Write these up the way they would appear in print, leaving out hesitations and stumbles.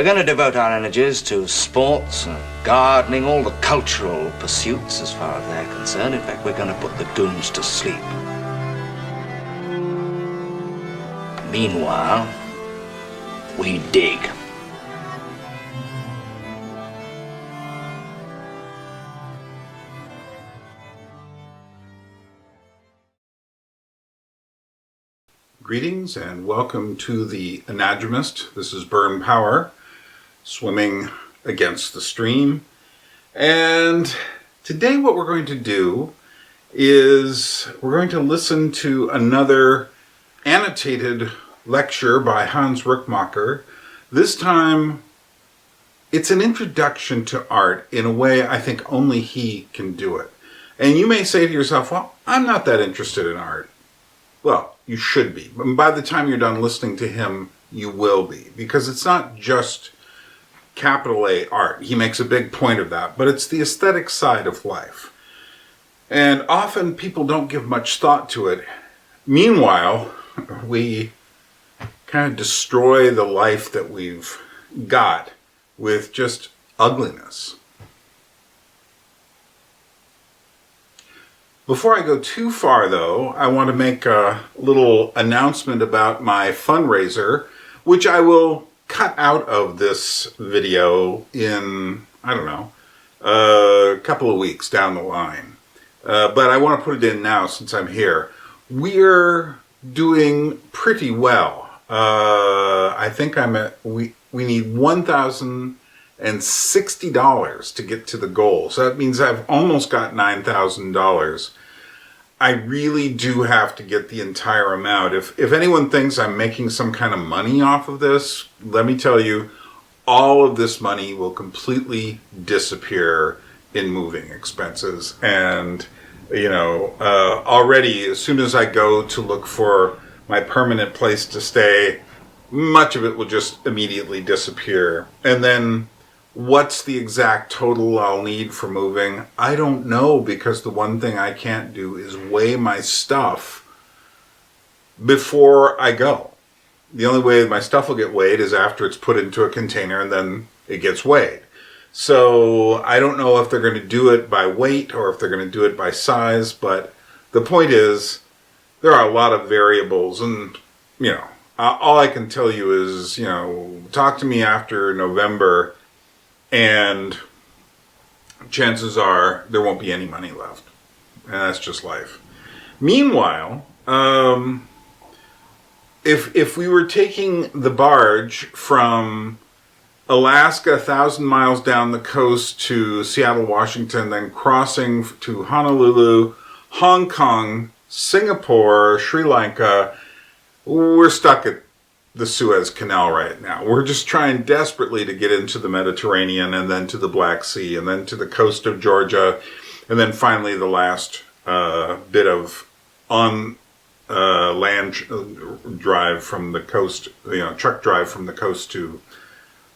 We're going to devote our energies to sports and gardening, all the cultural pursuits as far as they're concerned. In fact, we're going to put the goons to sleep. Meanwhile, we dig. Greetings and welcome to the Anatomist. This is Burn Power, swimming against the stream. And today what we're going to do is we're going to listen to another annotated lecture by Hans Rookmaaker. This time it's an introduction to art in a way I think only he can do it. And you may say to yourself, well, I'm not that interested in art. Well, you should be. But by the time you're done listening to him, you will be. Because it's not just capital A art. He makes a big point of that. But it's the aesthetic side of life. And often people don't give much thought to it. Meanwhile, we kind of destroy the life that we've got with just ugliness. Before I go too far, though, I want to make a little announcement about my fundraiser, which I will cut out of this video in, I don't know, a couple of weeks down the line. But I want to put it in now since I'm here. We're doing pretty well. I think we need $1,060 to get to the goal. So that means I've almost got $9,000. I really do have to get the entire amount. If anyone thinks I'm making some kind of money off of this, let me tell you, all of this money will completely disappear in moving expenses. And, you know, already as soon as I go to look for my permanent place to stay, much of it will just immediately disappear. And then what's the exact total I'll need for moving? I don't know, because the one thing I can't do is weigh my stuff before I go. The only way my stuff will get weighed is after it's put into a container and then it gets weighed. So I don't know if they're going to do it by weight or if they're going to do it by size, but the point is there are a lot of variables, and, you know, all I can tell you is, you know, talk to me after November and chances are there won't be any money left. And that's just life. Meanwhile, if we were taking the barge from Alaska 1,000 miles down the coast to Seattle, Washington, then crossing to Honolulu, Hong Kong, Singapore, Sri Lanka, we're stuck at the Suez Canal right now. We're just trying desperately to get into the Mediterranean and then to the Black Sea and then to the coast of Georgia, and then finally the last bit of on land drive from the coast, you know, truck drive from the coast to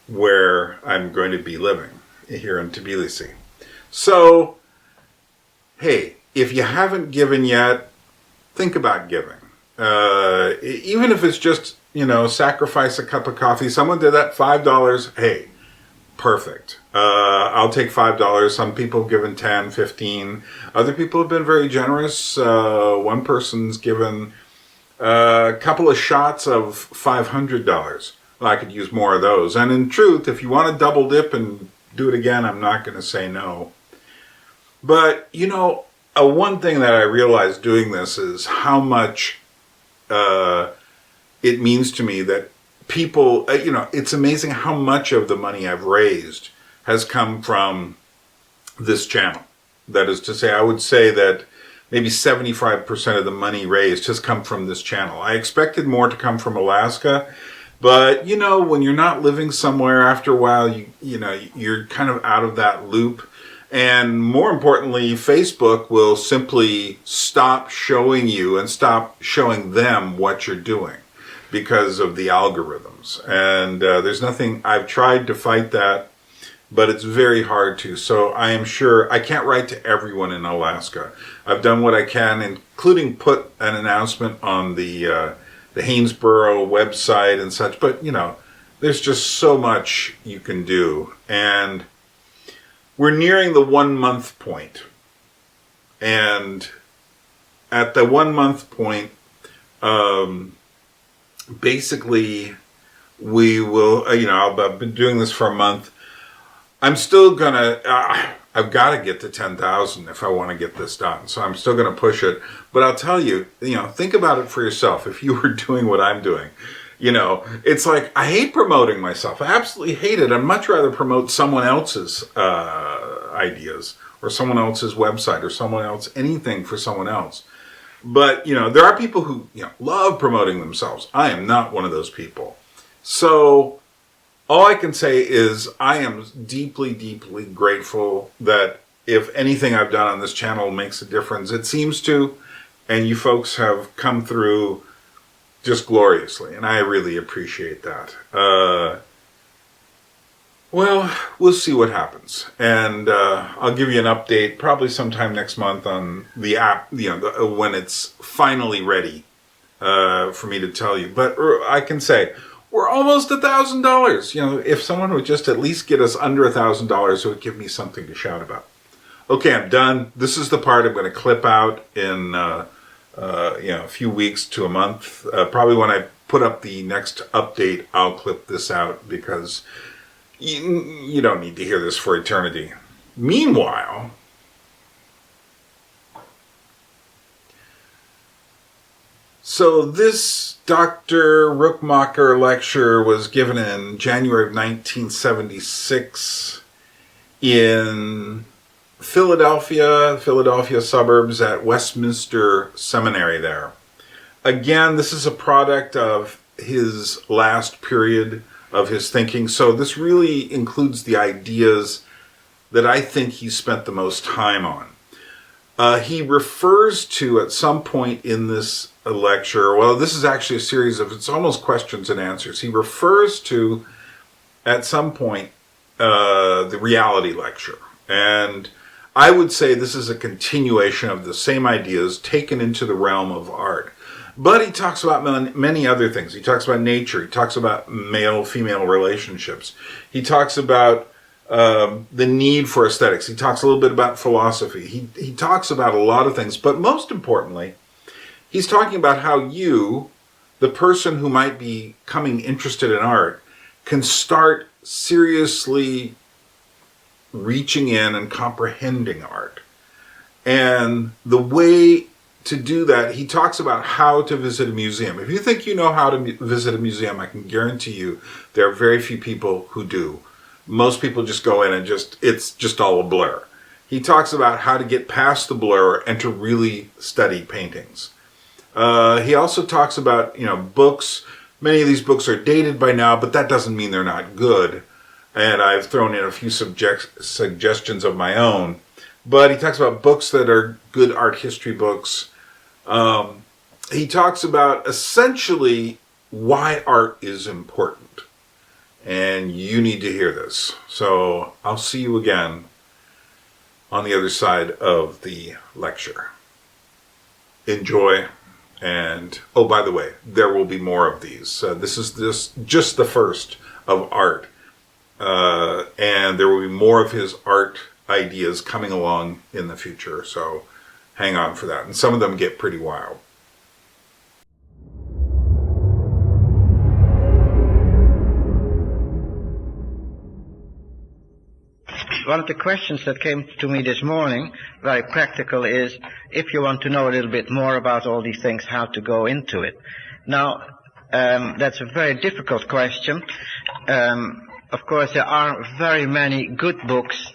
where I'm going to be living here in Tbilisi. So, hey, if you haven't given yet, think about giving. Even if it's just, you know, sacrifice a cup of coffee. Someone did that, $5. Hey, perfect. I'll take $5. Some people have given 10, 15. Other people have been very generous. One person's given a couple of shots of $500. Well, I could use more of those. And in truth, if you want to double dip and do it again, I'm not going to say no. But, you know, one thing that I realized doing this is how much it means to me that people, you know, it's amazing how much of the money I've raised has come from this channel. That is to say, I would say that maybe 75% of the money raised has come from this channel. I expected more to come from Alaska, but, you know, when you're not living somewhere, after a while, you know, you're kind of out of that loop. And more importantly, Facebook will simply stop showing you and stop showing them what you're doing because of the algorithms. And there's nothing, I've tried to fight that, but it's very hard to. So I am sure I can't write to everyone in Alaska. I've done what I can, including put an announcement on the Haynesboro website and such. But, you know, there's just so much you can do. And we're nearing the 1 month point. And at the 1 month point, basically, we will, I've been doing this for a month. I'm still gonna, I've got to get to 10,000 if I want to get this done. So I'm still going to push it. But I'll tell you, think about it for yourself. If you were doing what I'm doing, it's like, I hate promoting myself. I absolutely hate it. I'd much rather promote someone else's ideas or someone else's website or someone else, anything for someone else. But, there are people who, love promoting themselves. I am not one of those people. So all I can say is I am deeply, deeply grateful that if anything I've done on this channel makes a difference, it seems to, and you folks have come through just gloriously, and I really appreciate that. Well, we'll see what happens, and I'll give you an update probably sometime next month on the app, when it's finally ready for me to tell you. But I can say, we're almost $1,000. If someone would just at least get us under $1,000, it would give me something to shout about. Okay, I'm done. This is the part I'm going to clip out in a few weeks to a month. Probably when I put up the next update, I'll clip this out because you don't need to hear this for eternity. Meanwhile, so this Dr. Rookmaaker lecture was given in January of 1976 in Philadelphia suburbs at Westminster Seminary there. Again, this is a product of his last period of his thinking. So this really includes the ideas that I think he spent the most time on. He refers to, at some point in this lecture, well, this is actually a series of, it's almost questions and answers. He refers to, at some point, the reality lecture. And I would say this is a continuation of the same ideas taken into the realm of art. But he talks about many other things. He talks about nature. He talks about male-female relationships. He talks about the need for aesthetics. He talks a little bit about philosophy. He talks about a lot of things. But most importantly, he's talking about how you, the person who might be becoming interested in art, can start seriously reaching in and comprehending art. And the way to do that, he talks about how to visit a museum. If you think you know how to visit a museum, I can guarantee you there are very few people who do. Most people just go in and it's just all a blur. He talks about how to get past the blur and to really study paintings. He also talks about, books. Many of these books are dated by now, but that doesn't mean they're not good. And I've thrown in a few suggestions of my own. But he talks about books that are good art history books. He talks about essentially why art is important. And you need to hear this. So I'll see you again on the other side of the lecture. Enjoy. And, oh, by the way, there will be more of these. This is just the first of art. And there will be more of his art ideas coming along in the future. So hang on for that. And some of them get pretty wild. One of the questions that came to me this morning, very practical, is if you want to know a little bit more about all these things, how to go into it. Now, that's a very difficult question. Of course, there are very many good books,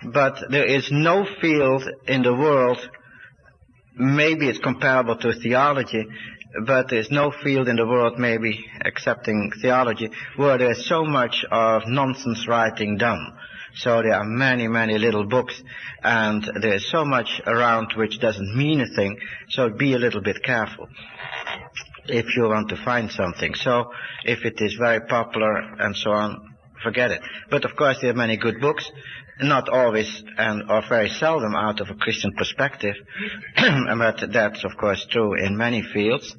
but there is no field in the world, maybe it's comparable to theology, but there's no field in the world, maybe excepting theology, where there's so much of nonsense writing done. So there are many, many little books, and there's so much around which doesn't mean a thing, so be a little bit careful if you want to find something. So if it is very popular and so on, forget it. But of course there are many good books, not always or very seldom out of a Christian perspective, but that's of course true in many fields.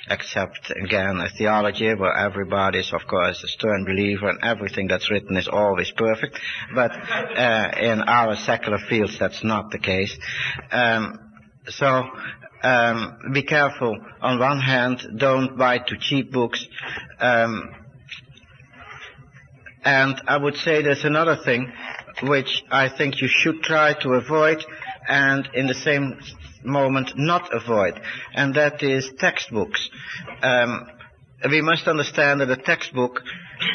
except, again, a theology where everybody is, of course, a stern believer and everything that's written is always perfect. But in our secular fields, that's not the case. So be careful. On one hand, don't buy too cheap books. And I would say there's another thing which I think you should try to avoid and in the same moment not avoid, and that is textbooks. We must understand that a textbook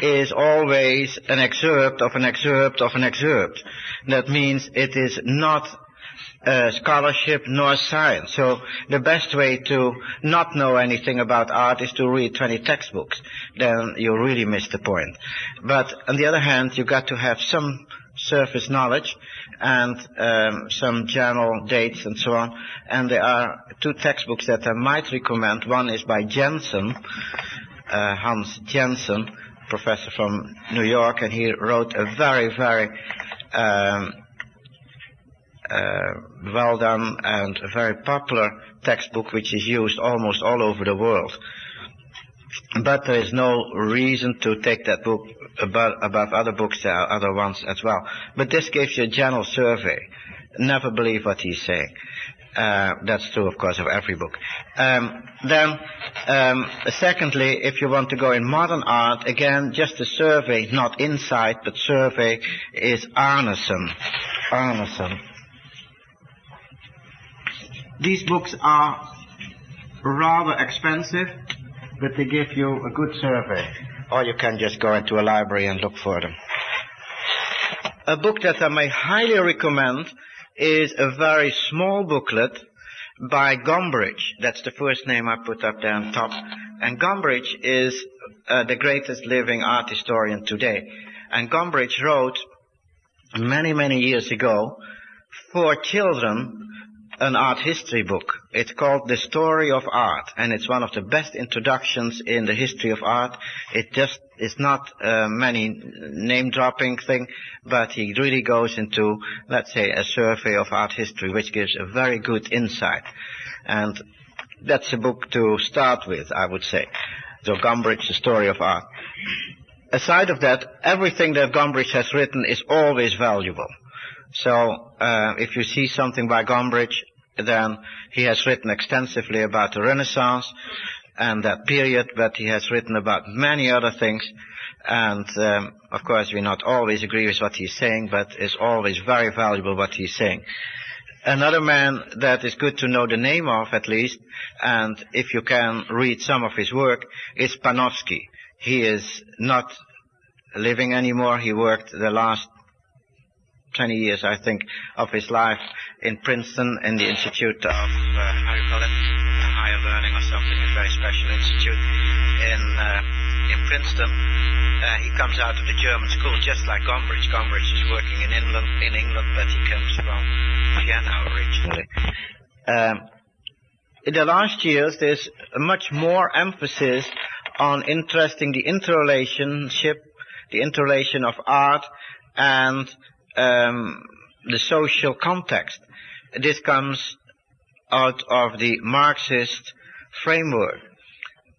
is always an excerpt of an excerpt of an excerpt. That means it is not scholarship nor science. So the best way to not know anything about art is to read 20 textbooks. Then you really miss the point. But on the other hand, you got to have some surface knowledge and some general dates and so on. And there are two textbooks that I might recommend. One is by Jensen, Hans Jensen, professor from New York, and he wrote a very, very well done and a very popular textbook which is used almost all over the world. But there is no reason to take that book above other books. There are other ones as well. But this gives you a general survey. Never believe what he's saying. That's true, of course, of every book. Secondly, if you want to go in modern art, again, just a survey, not insight, but survey, is Arneson. These books are rather expensive, but they give you a good survey. Or you can just go into a library and look for them. A book that I may highly recommend is a very small booklet by Gombrich. That's the first name I put up there on top. And Gombrich is the greatest living art historian today. And Gombrich wrote many, many years ago for children an art history book. It's called The Story of Art, and it's one of the best introductions in the history of art. It just is not many name-dropping thing, but he really goes into, let's say, a survey of art history, which gives a very good insight. And that's a book to start with, I would say. So Gombrich, The Story of Art. Aside of that, everything that Gombrich has written is always valuable. So if you see something by Gombrich, then he has written extensively about the Renaissance and that period, but he has written about many other things. And of course, we not always agree with what he's saying, but it's always very valuable what he's saying. Another man that is good to know the name of, at least, and if you can read some of his work, is Panovsky. He is not living anymore. He worked the last 20 years, I think, of his life in Princeton in the Institute of, how do you call it, higher learning or something, a very special institute in Princeton. He comes out of the German school just like Gombrich. Gombrich is working in England, but he comes from Vienna originally. In the last years, there's much more emphasis on the interrelation of art and the social context. This comes out of the Marxist framework.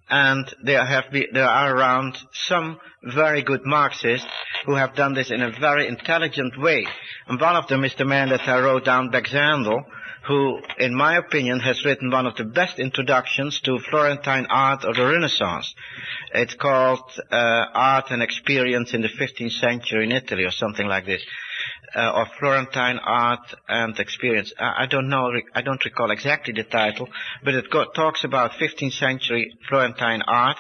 And there are around some very good Marxists who have done this in a very intelligent way. And one of them is the man that I wrote down, Baxandel, who, in my opinion, has written one of the best introductions to Florentine art of the Renaissance. It's called Art and Experience in the 15th Century in Italy, or something like this. Of Florentine art and experience. I don't recall exactly the title, but it talks about 15th century Florentine art,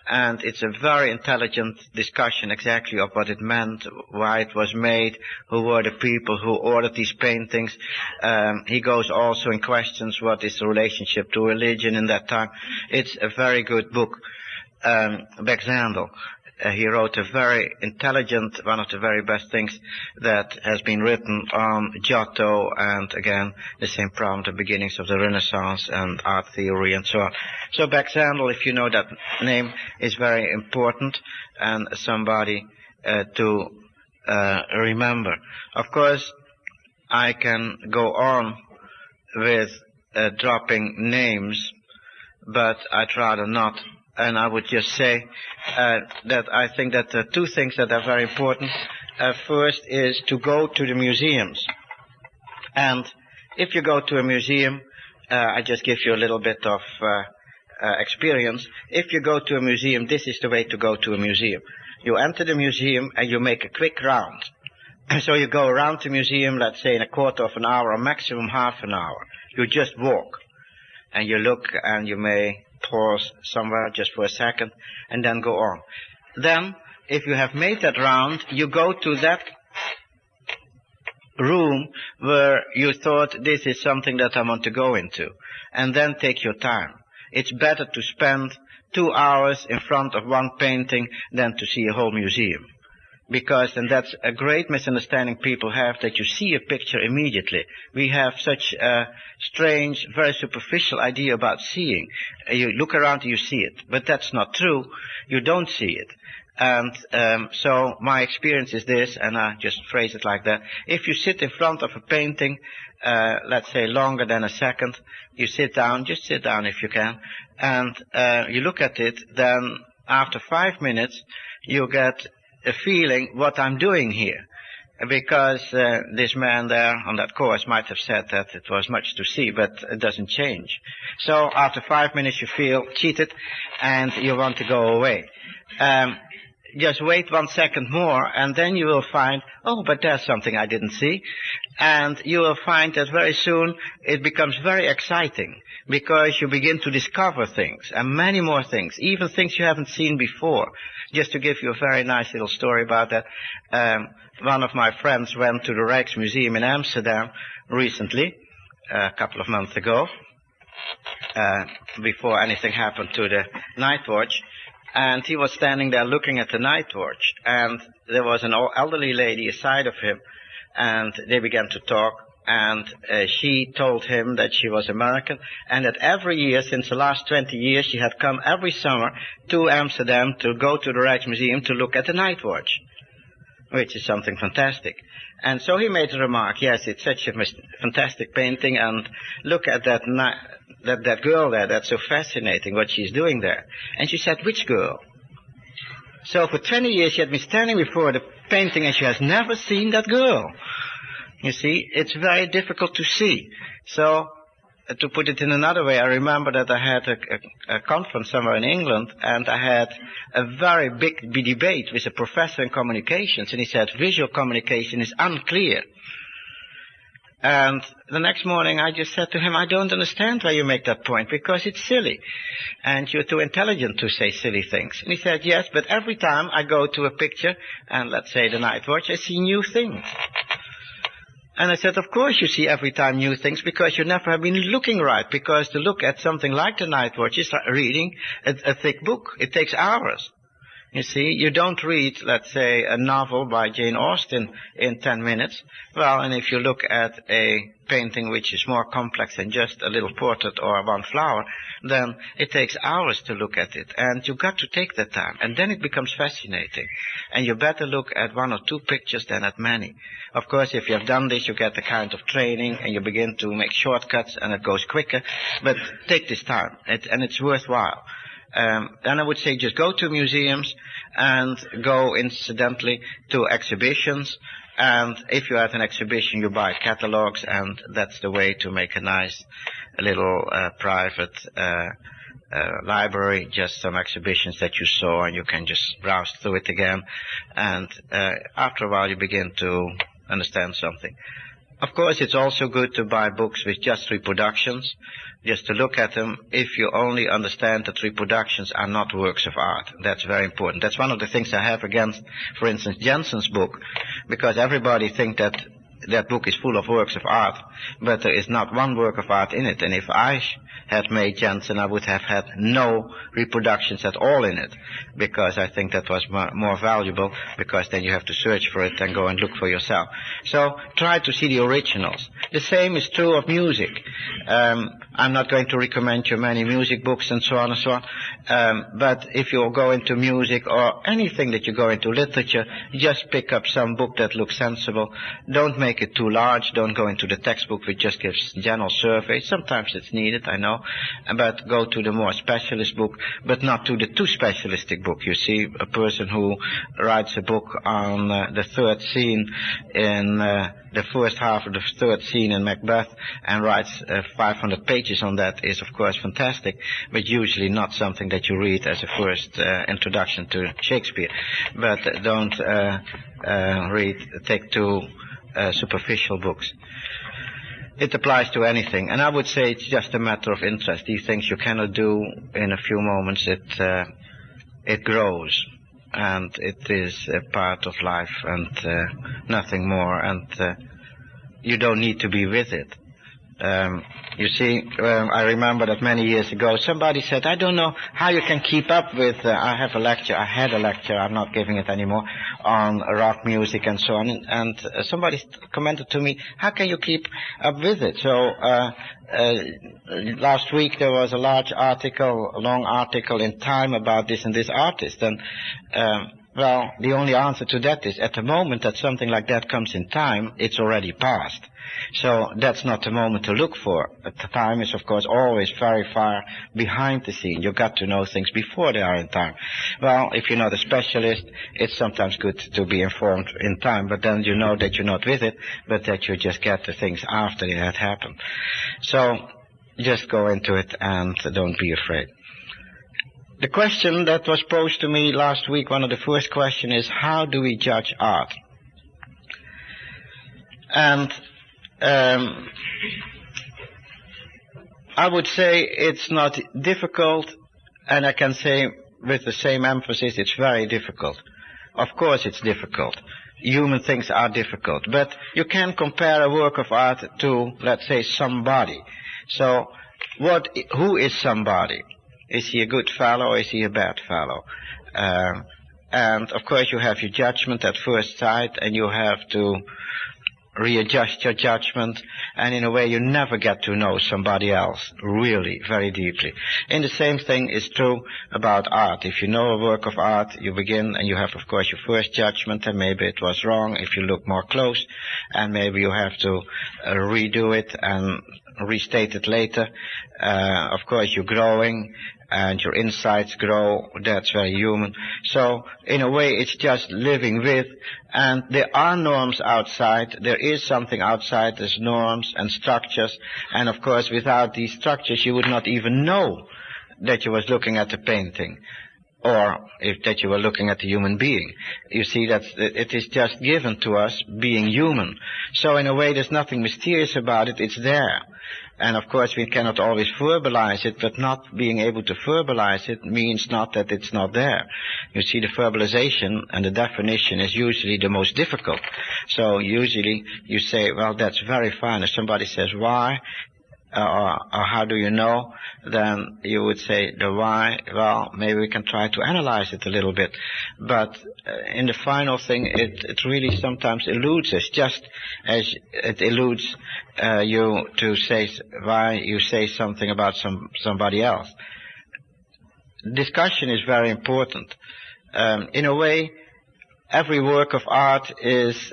and it's a very intelligent discussion exactly of what it meant, why it was made, who were the people who ordered these paintings. He goes also in questions what is the relationship to religion in that time. It's a very good book. Baxandel. He wrote a very intelligent, one of the very best things that has been written on Giotto and, again, the same problem, the beginnings of the Renaissance and art theory and so on. So Baxandel, if you know that name, is very important and somebody to remember. Of course, I can go on with dropping names, but I'd rather not. And I would just say that I think that the two things that are very important. First is to go to the museums. And if you go to a museum, I just give you a little bit of experience. If you go to a museum, this is the way to go to a museum. You enter the museum and you make a quick round. So you go around the museum, let's say in a quarter of an hour or maximum half an hour. You just walk and you look and you may pause somewhere just for a second and then go on. Then, if you have made that round, you go to that room where you thought this is something that I want to go into, and then take your time. It's better to spend 2 hours in front of one painting than to see a whole museum. Because, and that's a great misunderstanding people have, that you see a picture immediately. We have such a strange, very superficial idea about seeing. You look around and you see it, but that's not true. You don't see it. And so my experience is this, and I just phrase it like that. If you sit in front of a painting, let's say longer than a second, you sit down, just sit down if you can, and you look at it, then after 5 minutes, you get a feeling what I'm doing here. Because this man there on that course might have said that it was much to see, but it doesn't change. So after 5 minutes you feel cheated and you want to go away. Just wait 1 second more and then you will find, oh, but there's something I didn't see. And you will find that very soon it becomes very exciting because you begin to discover things and many more things, even things you haven't seen before. Just to give you a very nice little story about that, one of my friends went to the Rijksmuseum in Amsterdam recently, a couple of months ago, before anything happened to the night watch. And he was standing there looking at the night watch, and there was an elderly lady aside of him, and they began to talk, and she told him that she was American, and that every year, since the last 20 years, she had come every summer to Amsterdam to go to the Rijksmuseum to look at the night watch, which is something fantastic. And so he made a remark, yes, it's such a fantastic painting, and look at that girl there, that's so fascinating what she's doing there. And she said, which girl? So for 20 years she had been standing before the painting and she has never seen that girl. You see, it's very difficult to see. So, to put it in another way, I remember that I had a conference somewhere in England, and I had a very big debate with a professor in communications, and he said visual communication is unclear. And the next morning I just said to him, I don't understand why you make that point, because it's silly. And you're too intelligent to say silly things. And he said, yes, but every time I go to a picture, and let's say the night watch, I see new things. And I said, of course you see every time new things, because you never have been looking right. Because to look at something like the night watch is like reading a thick book. It takes hours. You see, you don't read, let's say, a novel by Jane Austen in 10 minutes. Well, and if you look at a painting which is more complex than just a little portrait or one flower, then it takes hours to look at it. And you've got to take that time. And then it becomes fascinating. And you better look at 1 or 2 pictures than at many. Of course, if you have done this, you get a kind of training and you begin to make shortcuts and it goes quicker. But take this time, and it's worthwhile. Then I would say just go to museums and go incidentally to exhibitions. And if you're at an exhibition, you buy catalogs, and that's the way to make a nice little private library, just some exhibitions that you saw, and you can just browse through it again. And after a while, you begin to understand something. Of course, it's also good to buy books with just reproductions, just to look at them if you only understand that reproductions are not works of art. That's very important. That's one of the things I have against, for instance, Jensen's book, because everybody thinks that that book is full of works of art, but there is not one work of art in it. And if I had made Jensen, I would have had no reproductions at all in it, because I think that was more valuable, because then you have to search for it and go and look for yourself. So try to see the originals. The same is true of music. I'm not going to recommend you many music books and so on and so on. But if you go into music or anything that you go into literature, just pick up some book that looks sensible. Don't make it too large. Don't go into the textbook which just gives general surveys. Sometimes it's needed, I know. But go to the more specialist book, but not to the too specialistic book. You see, a person who writes a book on the third scene in the first half of the third scene in Macbeth and writes 500 pages on that is of course fantastic, but usually not something that you read as a first introduction to Shakespeare. But don't take too superficial books. It applies to anything, and I would say it's just a matter of interest. These things you cannot do in a few moments. It grows. And it is a part of life and nothing more, and you don't need to be with it. You see, I remember that many years ago somebody said, I don't know how you can keep up with, I had a lecture, I'm not giving it anymore, on rock music and so on, and somebody commented to me, how can you keep up with it? So last week there was a long article in Time about this and this artist, and well, the only answer to that is, at the moment that something like that comes in Time, it's already past. So that's not the moment to look for. The Time is, of course, always very far behind the scene. You've got to know things before they are in Time. Well, if you're not a specialist, it's sometimes good to be informed in Time, but then you know that you're not with it, but that you just get the things after they had happened. So just go into it and don't be afraid. The question that was posed to me last week, one of the first questions, is how do we judge art? And I would say it's not difficult, and I can say with the same emphasis it's very difficult. Of course it's difficult. Human things are difficult, but you can compare a work of art to, let's say, somebody. So who is somebody? Is he a good fellow or is he a bad fellow? And of course you have your judgment at first sight, and you have to readjust your judgment, and in a way you never get to know somebody else really very deeply. And the same thing is true about art. If you know a work of art, you begin and you have of course your first judgment, and maybe it was wrong if you look more close, and maybe you have to redo it and restate it later. Of course you're growing and your insights grow. That's very human. So in a way it's just living with, and there are norms outside. There is something outside. There's norms and structures, and of course without these structures you would not even know that you was looking at the painting, or that you were looking at the human being. You see, that it is just given to us, being human. So in a way there's nothing mysterious about it. It's there. And of course we cannot always verbalize it, but not being able to verbalize it means not that it's not there. You see, the verbalization and the definition is usually the most difficult. So usually you say, well, that's very fine. If somebody says why, or how do you know, then you would say the why, well, maybe we can try to analyze it a little bit. But in the final thing, it really sometimes eludes us, just as it eludes you to say why you say something about somebody else. Discussion is very important. In a way, every work of art is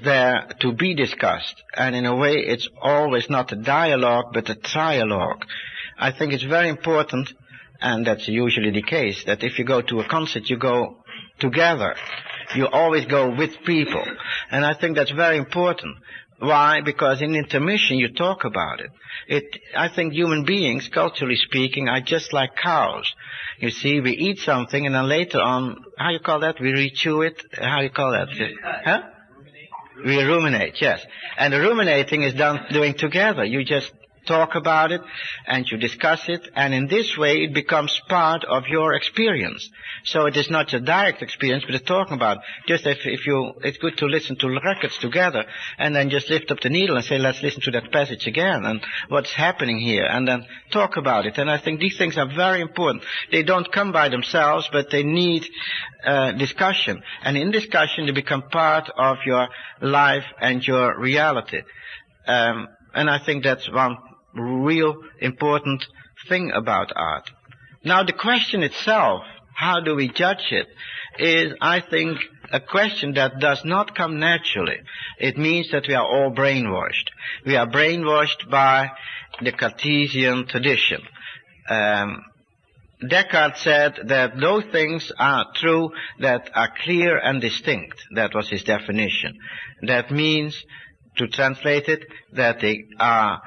there to be discussed, and in a way it's always not a dialogue but a trialogue. I think it's very important, and that's usually the case, that if you go to a concert you go together. You always go with people, and I think that's very important. Why? Because in intermission you talk about it. I think human beings, culturally speaking, are just like cows. You see, we eat something and then later on, how you call that? We rechew it? How you call that? Huh? We ruminate, yes. And the ruminating is doing together. You just talk about it and you discuss it, and in this way it becomes part of your experience. So it is not a direct experience, but it's talking about it. Just it's good to listen to records together and then just lift up the needle and say, let's listen to that passage again and what's happening here, and then talk about it. And I think these things are very important. They don't come by themselves, but they need discussion. And in discussion they become part of your life and your reality. And I think that's one real important thing about art. Now the question itself, how do we judge it, is, I think, a question that does not come naturally. It means that we are all brainwashed. We are brainwashed by the Cartesian tradition. Descartes said that those things are true that are clear and distinct. That was his definition. That means, to translate it, that they are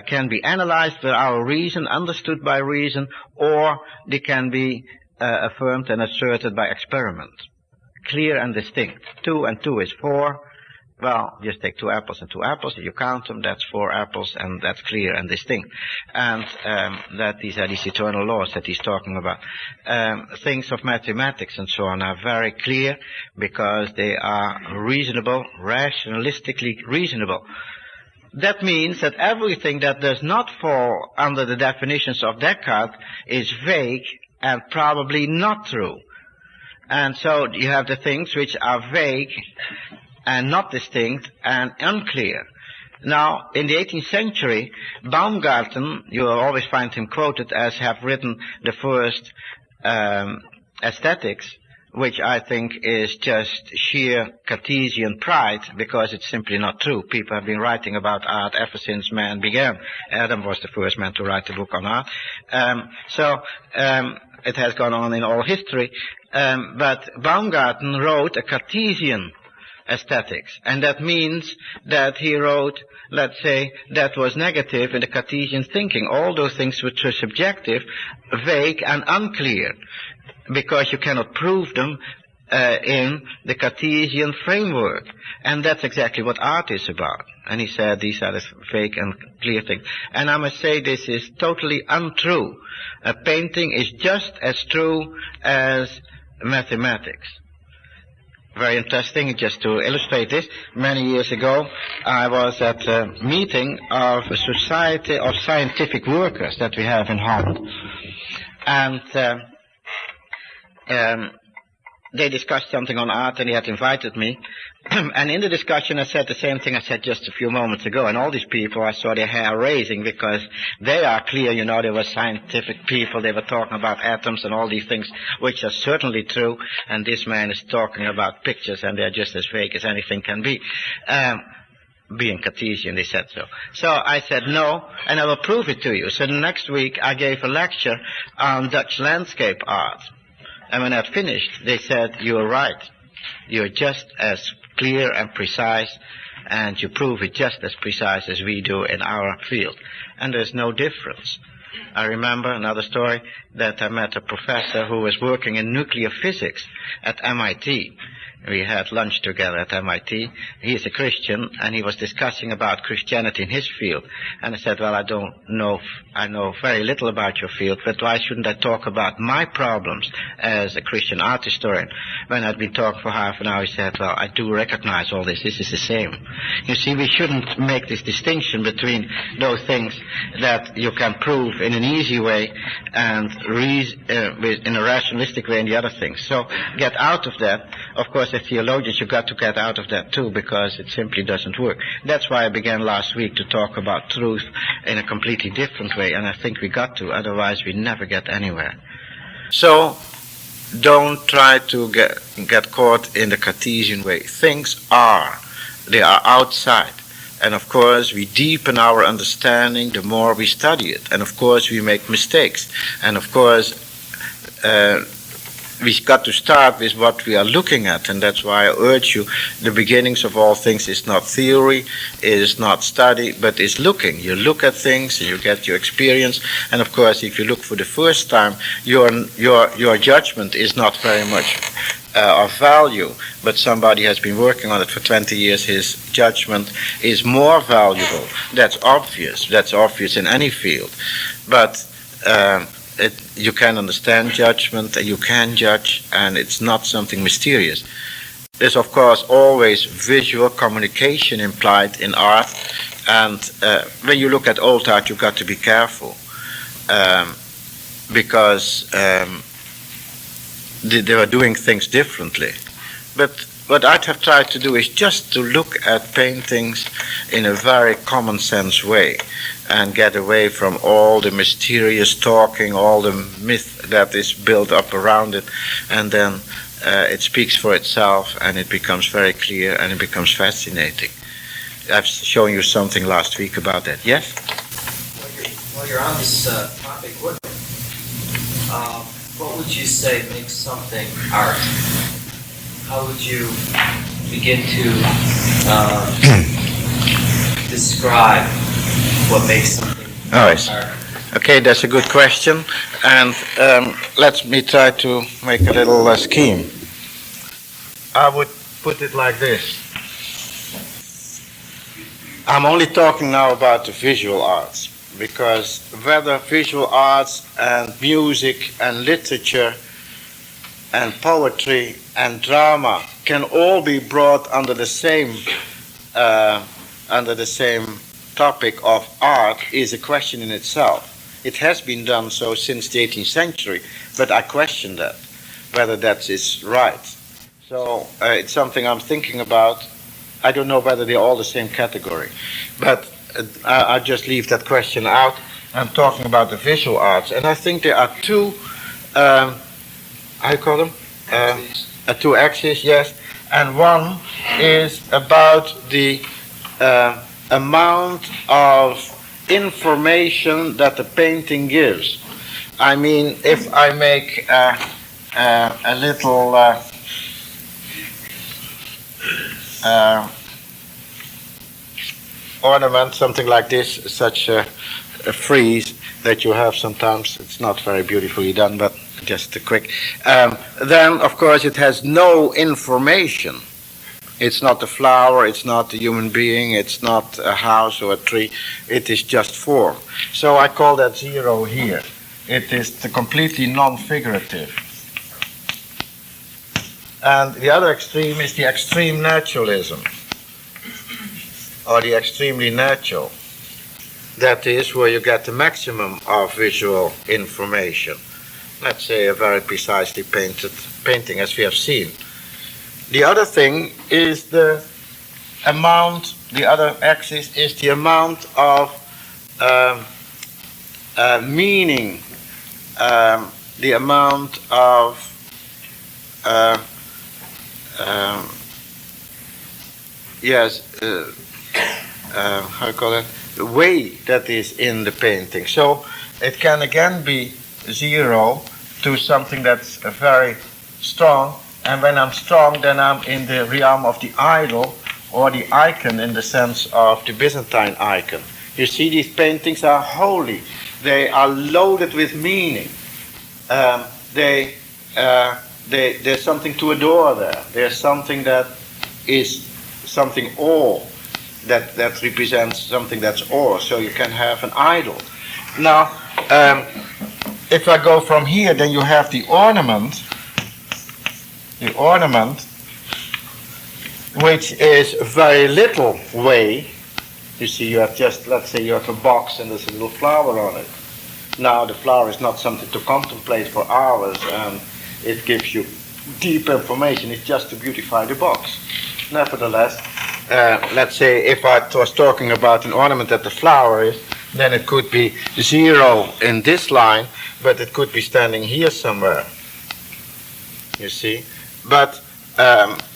can be analyzed by our reason, understood by reason, or they can be affirmed and asserted by experiment. Clear and distinct. 2 and 2 is 4. Well, just take 2 apples and 2 apples. If you count them, that's 4 apples, and that's clear and distinct. And that these are these eternal laws that he's talking about. Things of mathematics and so on are very clear because they are reasonable, rationalistically reasonable. That means that everything that does not fall under the definitions of Descartes is vague and probably not true. And so you have the things which are vague and not distinct and unclear. Now, in the 18th century, Baumgarten, you will always find him quoted as have written the first aesthetics, which I think is just sheer Cartesian pride, because it's simply not true. People have been writing about art ever since man began. Adam was the first man to write a book on art. It has gone on in all history. But Baumgarten wrote a Cartesian aesthetics, and that means that he wrote, let's say, that was negative in the Cartesian thinking. All those things which were subjective, vague and unclear, because you cannot prove them in the Cartesian framework. And that's exactly what art is about. And he said these are the vague and clear things. And I must say this is totally untrue. A painting is just as true as mathematics. Very interesting, just to illustrate this. Many years ago, I was at a meeting of a society of scientific workers that we have in Holland. And they discussed something on art, and they had invited me. And in the discussion, I said the same thing I said just a few moments ago. And all these people, I saw their hair raising, because they are clear, you know, they were scientific people. They were talking about atoms and all these things, which are certainly true. And this man is talking about pictures, and they're just as vague as anything can be. Being Cartesian, they said so. So I said no, and I will prove it to you. So the next week, I gave a lecture on Dutch landscape art. And when I had finished, they said, "You're right. You're just as clear and precise, and you prove it just as precise as we do in our field." And there's no difference. I remember another story that I met a professor who was working in nuclear physics at MIT. We had lunch together at MIT. He is a Christian, and he was discussing about Christianity in his field. And I said, "Well, I know very little about your field, but why shouldn't I talk about my problems as a Christian art historian?" When I'd been talking for half an hour, he said, "Well, I do recognize all this. This is the same." You see, we shouldn't make this distinction between those things that you can prove in an easy way and in a rationalistic way in the other things. So get out of that. Of course, as theologians, you've got to get out of that too, because it simply doesn't work. That's why I began last week to talk about truth in a completely different way, and I think we got to, otherwise we never get anywhere. So don't try to get caught in the Cartesian way. Things they are outside. And of course, we deepen our understanding the more we study it. And of course, we make mistakes. And of course, we've got to start with what we are looking at, and that's why I urge you, the beginnings of all things is not theory, is not study, but is looking. You look at things, and you get your experience, and of course, if you look for the first time, your judgment is not very much of value, but somebody has been working on it for 20 years, his judgment is more valuable. That's obvious in any field. But you can understand judgment, and you can judge, and it's not something mysterious. There's, of course, always visual communication implied in art, and when you look at old art, you've got to be careful, because they were doing things differently. But what I'd have tried to do is just to look at paintings in a very common sense way and get away from all the mysterious talking, all the myth that is built up around it, and then it speaks for itself and it becomes very clear and it becomes fascinating. I've shown you something last week about that. Yes? While you're on this topic, what would you say makes something art? How would you begin to describe what makes something art? Okay, that's a good question, and let me try to make a little scheme. I would put it like this. I'm only talking now about the visual arts, because whether visual arts and music and literature and poetry and drama can all be brought under the same topic of art is a question in itself. It has been done so since the 18th century, but I question that, whether that is right. So it's something I'm thinking about. I don't know whether they're all the same category, but I'll just leave that question out. I'm talking about the visual arts, and I think there are two, how you call them? Two axes, yes, and one is about the amount of information that the painting gives. I mean, if I make a little ornament, something like this, such a frieze that you have sometimes, it's not very beautifully done, but just a quick, then of course it has no information. It's not a flower, it's not a human being, it's not a house or a tree, it is just form. So I call that zero here. It is completely non-figurative. And the other extreme is the extreme naturalism, or the extremely natural. That is where you get the maximum of visual information. Let's say a very precisely painted painting, as we have seen. The other thing is the amount, the other axis is the amount of meaning, the amount of how you call it, the way that is in the painting. So it can again be zero to something that's very strong, and when I'm strong, then I'm in the realm of the idol or the icon, in the sense of the Byzantine icon. You see, these paintings are holy. They are loaded with meaning. There's something to adore there. There's something that is something awe, that represents something that's awe. So you can have an idol. Now, if I go from here, then you have the ornament. The ornament, which is very little way. You see, you have just, let's say you have a box and there's a little flower on it. Now, the flower is not something to contemplate for hours, and it gives you deep information. It's just to beautify the box. Nevertheless, let's say if I was talking about an ornament that the flower is, then it could be zero in this line, but it could be standing here somewhere. You see? But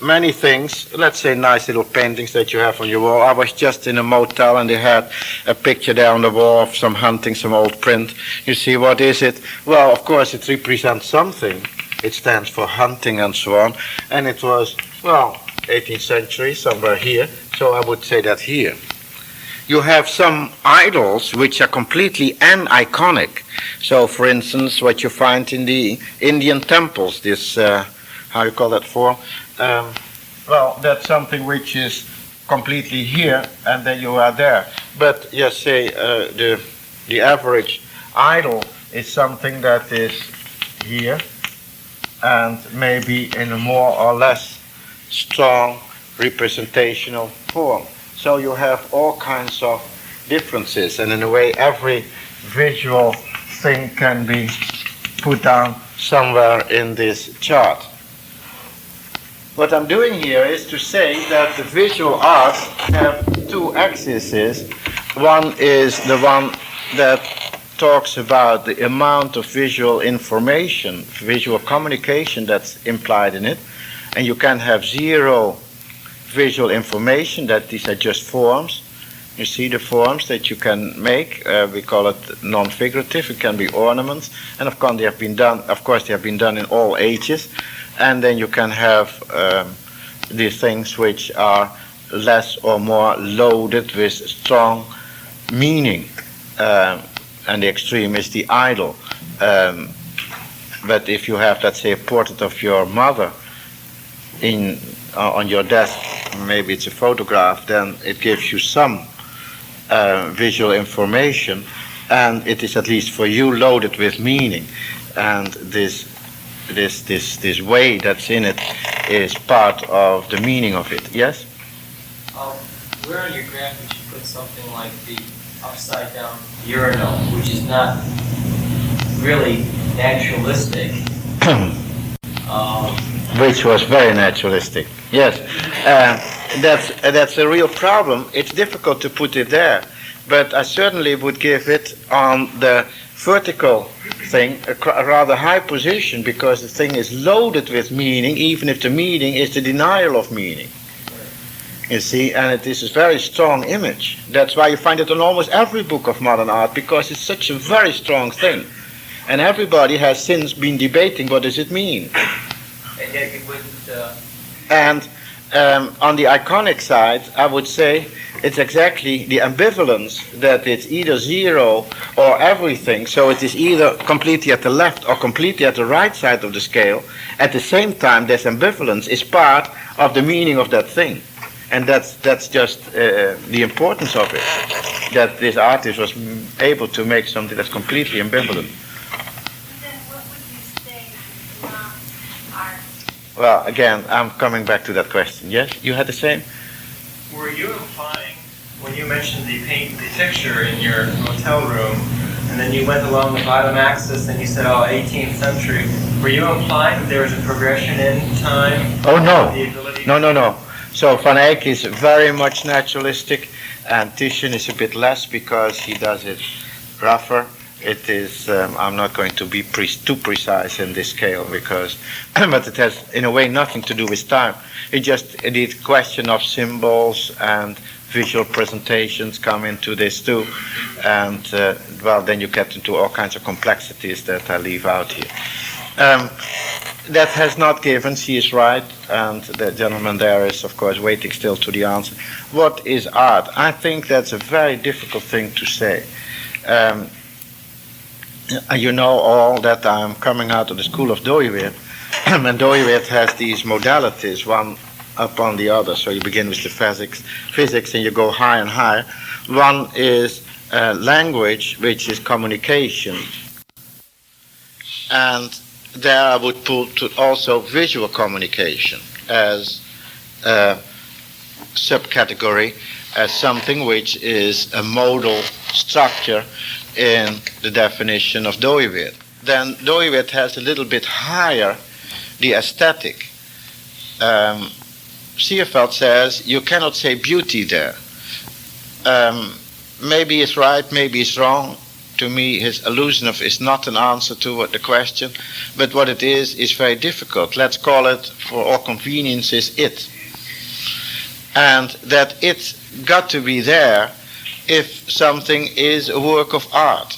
many things, let's say nice little paintings that you have on your wall. I was just in a motel and they had a picture there on the wall of some hunting, some old print. You see, what is it? Well, of course it represents something. It stands for hunting and so on. And it was, well, 18th century, somewhere here. So I would say that here. You have some idols which are completely aniconic. So, for instance, what you find in the Indian temples, this, how you call that form? Well, that's something which is completely here, and then you are there. But, yes, say, the average idol is something that is here, and maybe in a more or less strong representational form. So you have all kinds of differences, and in a way every visual thing can be put down somewhere in this chart. What I'm doing here is to say that the visual arts have two axes. One is the one that talks about the amount of visual information, visual communication that's implied in it, and you can have zero visual information, that these are just forms. You see the forms that you can make, we call it non-figurative, it can be ornaments, and of course they have been done in all ages. And then you can have these things which are less or more loaded with strong meaning, and the extreme is the idol. But if you have, let's say, a portrait of your mother on your desk, maybe it's a photograph, then it gives you some visual information, and it is at least for you loaded with meaning. And this way that's in it is part of the meaning of it. Yes? Where on your graph would you put something like the upside down urinal, which is not really naturalistic? Which was very naturalistic. Yes. That's a real problem. It's difficult to put it there, but I certainly would give it on the vertical thing a rather high position, because the thing is loaded with meaning, even if the meaning is the denial of meaning. You see, and it is a very strong image. That's why you find it in almost every book of modern art, because it's such a very strong thing. And everybody has since been debating what does it mean. And yet you wouldn't... And on the iconic side, I would say it's exactly the ambivalence, that it's either zero or everything. So it is either completely at the left or completely at the right side of the scale. At the same time, this ambivalence is part of the meaning of that thing. And that's just the importance of it, that this artist was able to make something that's completely ambivalent. Then what would you say is not art? Well, again, I'm coming back to that question. Yes, you had the same? Were you implying, when you mentioned the picture in your hotel room, and then you went along the bottom axis and you said, 18th century, were you implying that there was a progression in time? Oh, no. The ability No. So Van Eyck is very much naturalistic, and Titian is a bit less because he does it rougher. It is, I'm not going to be too precise in this scale, because, but it has in a way nothing to do with time. It's just the question of symbols and visual presentations come into this too. And, well, then you get into all kinds of complexities that I leave out here. That has not given, she is right, and the gentleman there is, of course, waiting still to the answer. What is art? I think that's a very difficult thing to say. You know all that I'm coming out of the school of Dooyeweerd, and Dooyeweerd has these modalities, one upon the other. So you begin with the physics, and you go higher and higher. One is language, which is communication, and there I would put also visual communication as a subcategory, as something which is a modal structure in the definition of Dooyeweerd. Then Dooyeweerd has a little bit higher the aesthetic. Sierveld says you cannot say beauty there. Maybe it's right, maybe it's wrong. To me, his allusion of is not an answer to the question, but what it is very difficult. Let's call it, for all convenience, is it. And that it's got to be there if something is a work of art.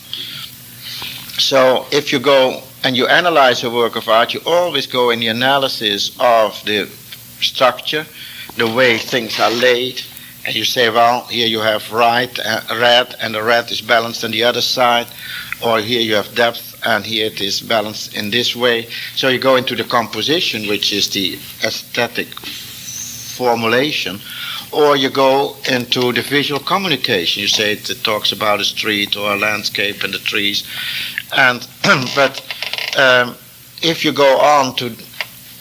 So if you go and you analyze a work of art, you always go in the analysis of the structure, the way things are laid, and you say, well, here you have red, and the red is balanced on the other side, or here you have depth, and here it is balanced in this way. So you go into the composition, which is the aesthetic formulation, or you go into the visual communication. You say it talks about a street or a landscape and the trees, and but if you go on to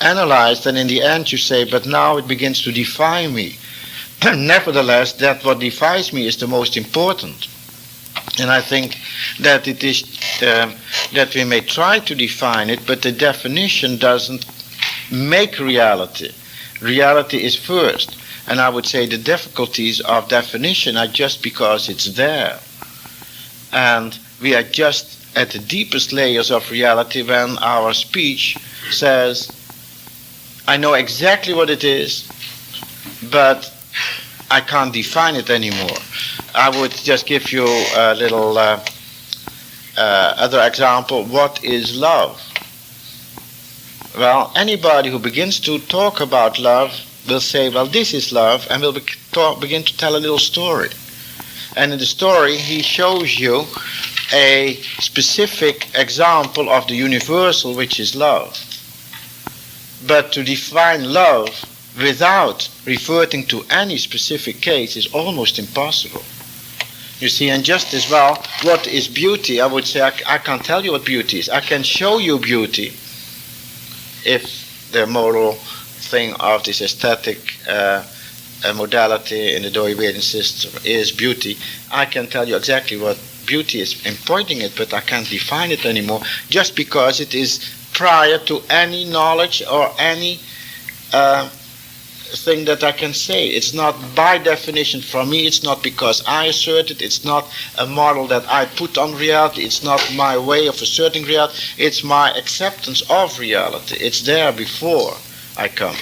analyze, then in the end you say, but now it begins to define me. Nevertheless, that what defines me is the most important. And I think that it is that we may try to define it, but the definition doesn't make reality. reality is first. And I would say the difficulties of definition are just because it's there. And we are just at the deepest layers of reality when our speech says, I know exactly what it is, but I can't define it anymore. I would just give you a little other example. What is love? Well, anybody who begins to talk about love will say, well, this is love, and will begin to tell a little story. And in the story, he shows you a specific example of the universal, which is love. But to define love without reverting to any specific case is almost impossible. You see, and just as well, what is beauty? I would say I can't tell you what beauty is. I can show you beauty if the moral thing of this aesthetic modality in the Doivedian system is beauty. I can tell you exactly what beauty is in pointing it, but I can't define it anymore just because it is prior to any knowledge or any thing that I can say. It's not by definition from me. It's not because I assert it. It's not a model that I put on reality. It's not my way of asserting reality. It's my acceptance of reality. It's there before I come.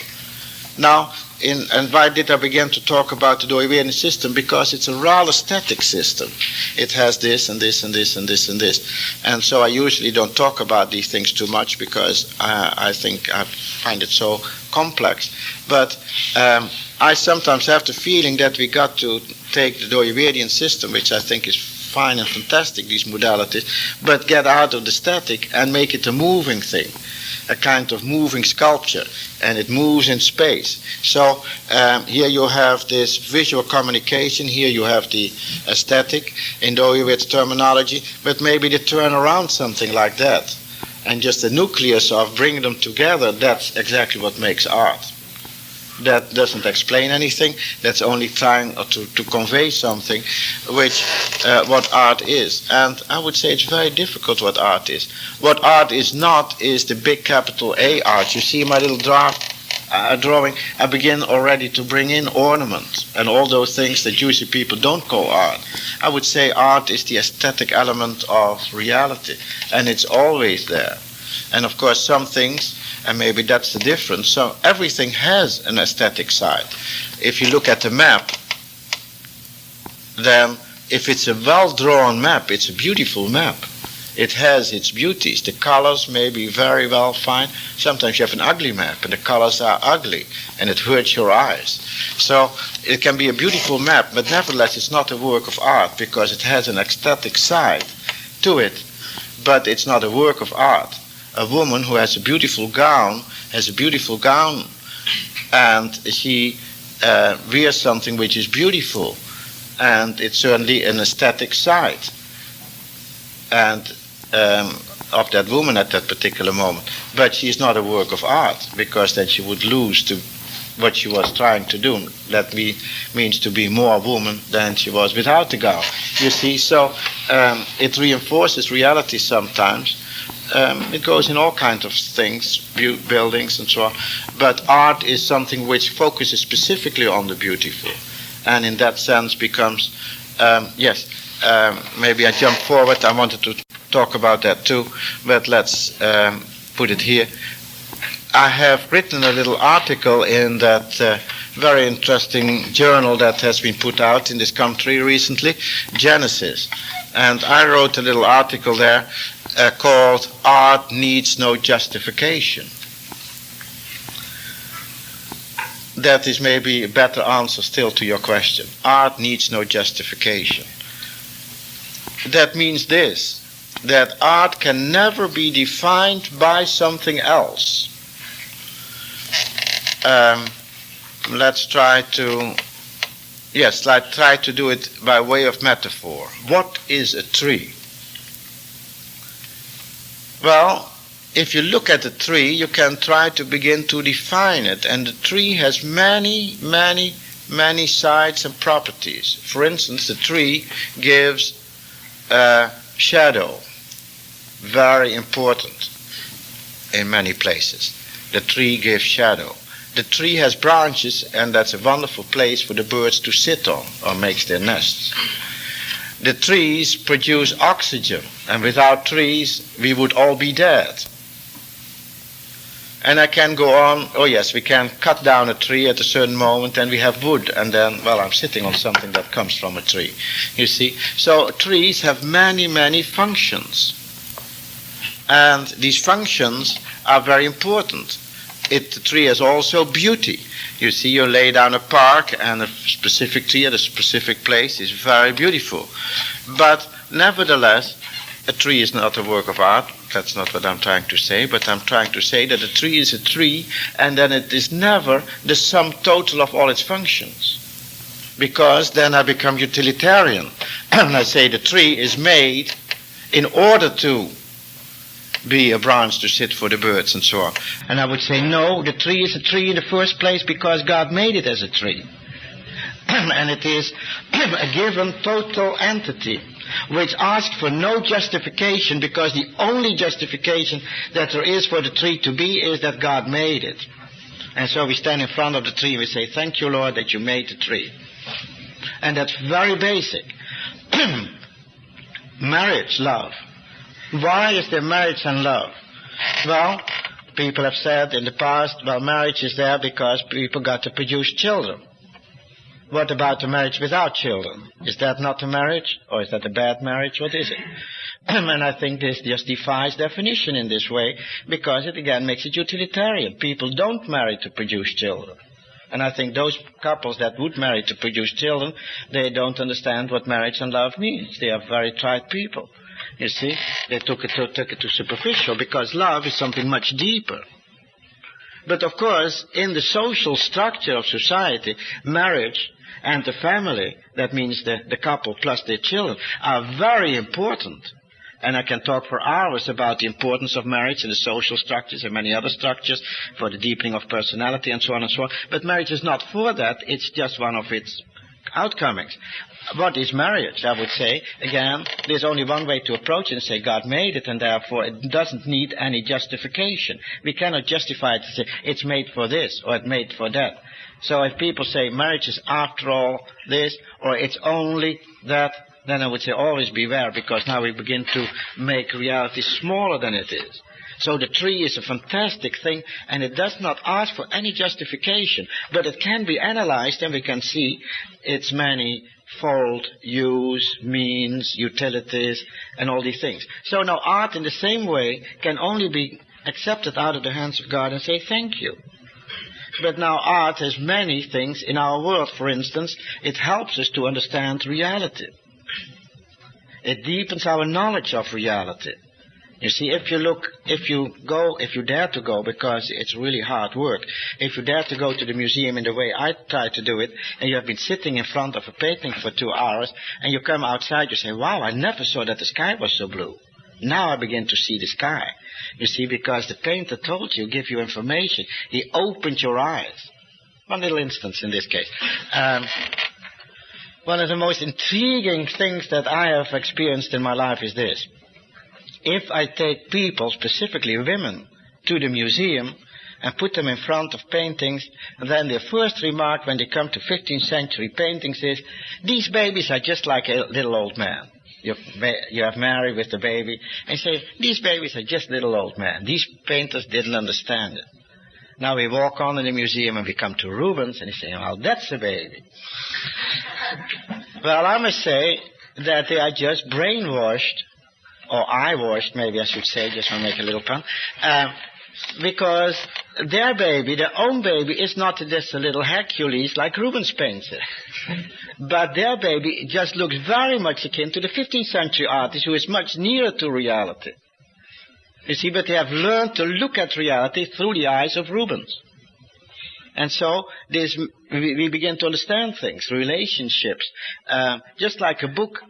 Now, and why did I begin to talk about the Doivedian system? Because it's a rather static system. It has this and this and this and this and this. And so I usually don't talk about these things too much because I think I find it so complex. But I sometimes have the feeling that we got to take the Doivedian system, which I think is fine and fantastic, these modalities, but get out of the static and make it a moving thing. A kind of moving sculpture, and it moves in space. So here you have this visual communication, here you have the aesthetic in Doivedian terminology, but maybe they turn around something like that. And just the nucleus of bringing them together, that's exactly what makes art. That doesn't explain anything, that's only trying to convey something, which what art is. And I would say it's very difficult what art is. What art is not is the big capital A art. You see my little drawing, I begin already to bring in ornament and all those things that usually people don't call art. I would say art is the aesthetic element of reality, and it's always there. And of course some things, and maybe that's the difference, so everything has an aesthetic side. If you look at the map, then if it's a well-drawn map, it's a beautiful map. It has its beauties. The colors may be very well fine. Sometimes you have an ugly map and the colors are ugly and it hurts your eyes. So it can be a beautiful map, but nevertheless it's not a work of art because it has an aesthetic side to it, but it's not a work of art. A woman who has a beautiful gown has a beautiful gown, and she wears something which is beautiful, and it's certainly an aesthetic side and of that woman at that particular moment. But she is not a work of art, because then she would lose to what she was trying to do. That means to be more woman than she was without the gown. You see, so it reinforces reality sometimes. It goes in all kinds of things, buildings and so on. But art is something which focuses specifically on the beautiful, and in that sense becomes, maybe I jump forward. I wanted to talk about that too, but let's put it here. I have written a little article in that very interesting journal that has been put out in this country recently, Genesis. And I wrote a little article there called Art Needs No Justification. That is maybe a better answer still to your question. Art needs no justification. That means this, that art can never be defined by something else. Let's try to do it by way of metaphor. What is a tree? Well, if you look at a tree, you can try to begin to define it, and the tree has many, many, many sides and properties. For instance, the tree gives shadow, very important in many places. The tree gives shadow. The tree has branches, and that's a wonderful place for the birds to sit on or make their nests. The trees produce oxygen, and without trees we would all be dead. And I can go on, oh yes, we can cut down a tree at a certain moment and we have wood, and then, well, I'm sitting on something that comes from a tree, you see. So trees have many, many functions. And these functions are very important. The tree has also beauty. You see, you lay down a park and a specific tree at a specific place is very beautiful. But nevertheless, a tree is not a work of art. That's not what I'm trying to say, but I'm trying to say that a tree is a tree, and then it is never the sum total of all its functions. Because then I become utilitarian. And I say the tree is made in order to be a branch to sit for the birds and so on. And I would say, no, the tree is a tree in the first place because God made it as a tree. And it is a given total entity, which asks for no justification, because the only justification that there is for the tree to be is that God made it. And so we stand in front of the tree and we say, thank you, Lord, that you made the tree. And that's very basic. Marriage, love. Why is there marriage and love? Well, people have said in the past, well, marriage is there because people got to produce children. What about a marriage without children? Is that not a marriage? Or is that a bad marriage? What is it? And I think this just defies definition in this way, because it again makes it utilitarian. People don't marry to produce children. And I think those couples that would marry to produce children, they don't understand what marriage and love means. They are very trite people. You see, they took it too superficial, because love is something much deeper. But of course, in the social structure of society, marriage and the family, that means the couple plus their children, are very important. And I can talk for hours about the importance of marriage in the social structures and many other structures for the deepening of personality and so on and so on. But marriage is not for that, it's just one of its outcomings. What is marriage? I would say, again, there's only one way to approach it and say God made it, and therefore it doesn't need any justification. We cannot justify it to say it's made for this or it's made for that. So if people say marriage is after all this or it's only that, then I would say always beware, because now we begin to make reality smaller than it is. So the tree is a fantastic thing, and it does not ask for any justification, but it can be analyzed, and we can see its manifold use, means, utilities, and all these things. So now art in the same way can only be accepted out of the hands of God and say thank you. But now art has many things in our world. For instance, it helps us to understand reality. It deepens our knowledge of reality. You see, if you dare to go, because it's really hard work, if you dare to go to the museum in the way I try to do it, and you have been sitting in front of a painting for 2 hours, and you come outside, you say, wow, I never saw that the sky was so blue. Now I begin to see the sky. You see, because the painter told you, give you information. He opened your eyes. One little instance in this case. One of the most intriguing things that I have experienced in my life is this. If I take people, specifically women, to the museum and put them in front of paintings, then their first remark when they come to 15th century paintings is, these babies are just like a little old man. You have Mary with the baby, and say, these babies are just little old men. These painters didn't understand it. Now we walk on in the museum and we come to Rubens, and they say, well, that's a baby. Well, I must say that they are just brainwashed, or eye-washed, maybe I should say, just to make a little pun, because their baby, their own baby, is not just a little Hercules like Rubens paints it. But their baby just looks very much akin to the 15th century artist, who is much nearer to reality. You see, but they have learned to look at reality through the eyes of Rubens. And so we begin to understand things, relationships. Just like a book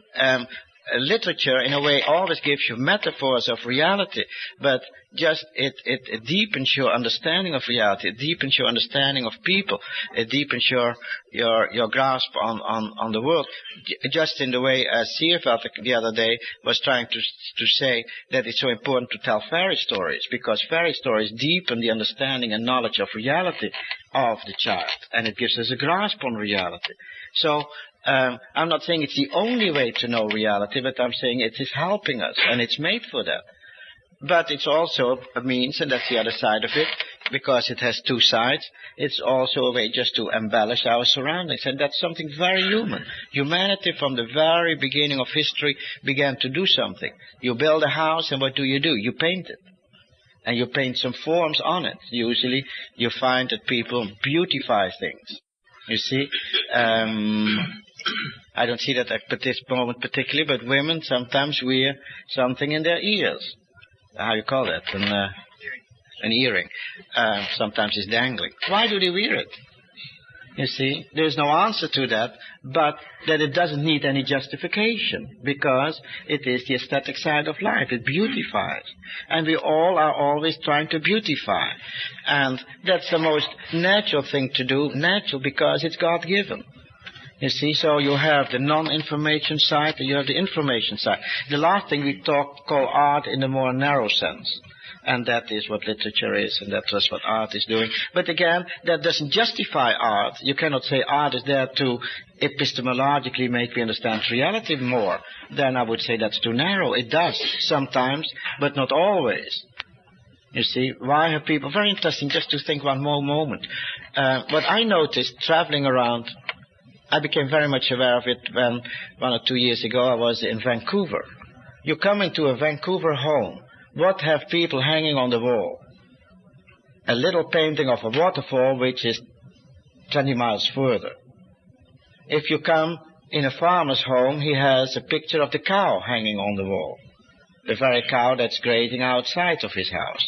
literature, in a way, always gives you metaphors of reality, but just it deepens your understanding of reality, it deepens your understanding of people, it deepens your grasp on the world. Just in the way Schaeffer the other day was trying to say that it's so important to tell fairy stories, because fairy stories deepen the understanding and knowledge of reality of the child, and it gives us a grasp on reality. So I'm not saying it's the only way to know reality, but I'm saying it is helping us, and it's made for that. But it's also a means, and that's the other side of it, because it has two sides. It's also a way just to embellish our surroundings, and that's something very human. Humanity, from the very beginning of history, began to do something. You build a house, and what do? You paint it. And you paint some forms on it. Usually, you find that people beautify things. You see, I don't see that at this moment particularly, but women sometimes wear something in their ears. How you call that? An earring. Sometimes it's dangling. Why do they wear it? You see, there's no answer to that, but that it doesn't need any justification, because it is the aesthetic side of life. It beautifies. And we all are always trying to beautify. And that's the most natural thing to do, natural because it's God-given. You see, so you have the non-information side and you have the information side. The last thing we call art in the more narrow sense. And that is what literature is, and that is what art is doing. But again, that doesn't justify art. You cannot say art is there to epistemologically make me understand reality more. Then I would say that's too narrow. It does, sometimes, but not always. You see, why have people... Very interesting, just to think one more moment. What I noticed traveling around... I became very much aware of it when 1 or 2 years ago I was in Vancouver. You come into a Vancouver home. What have people hanging on the wall? A little painting of a waterfall which is 20 miles further. If you come in a farmer's home, he has a picture of the cow hanging on the wall. The very cow that's grazing outside of his house.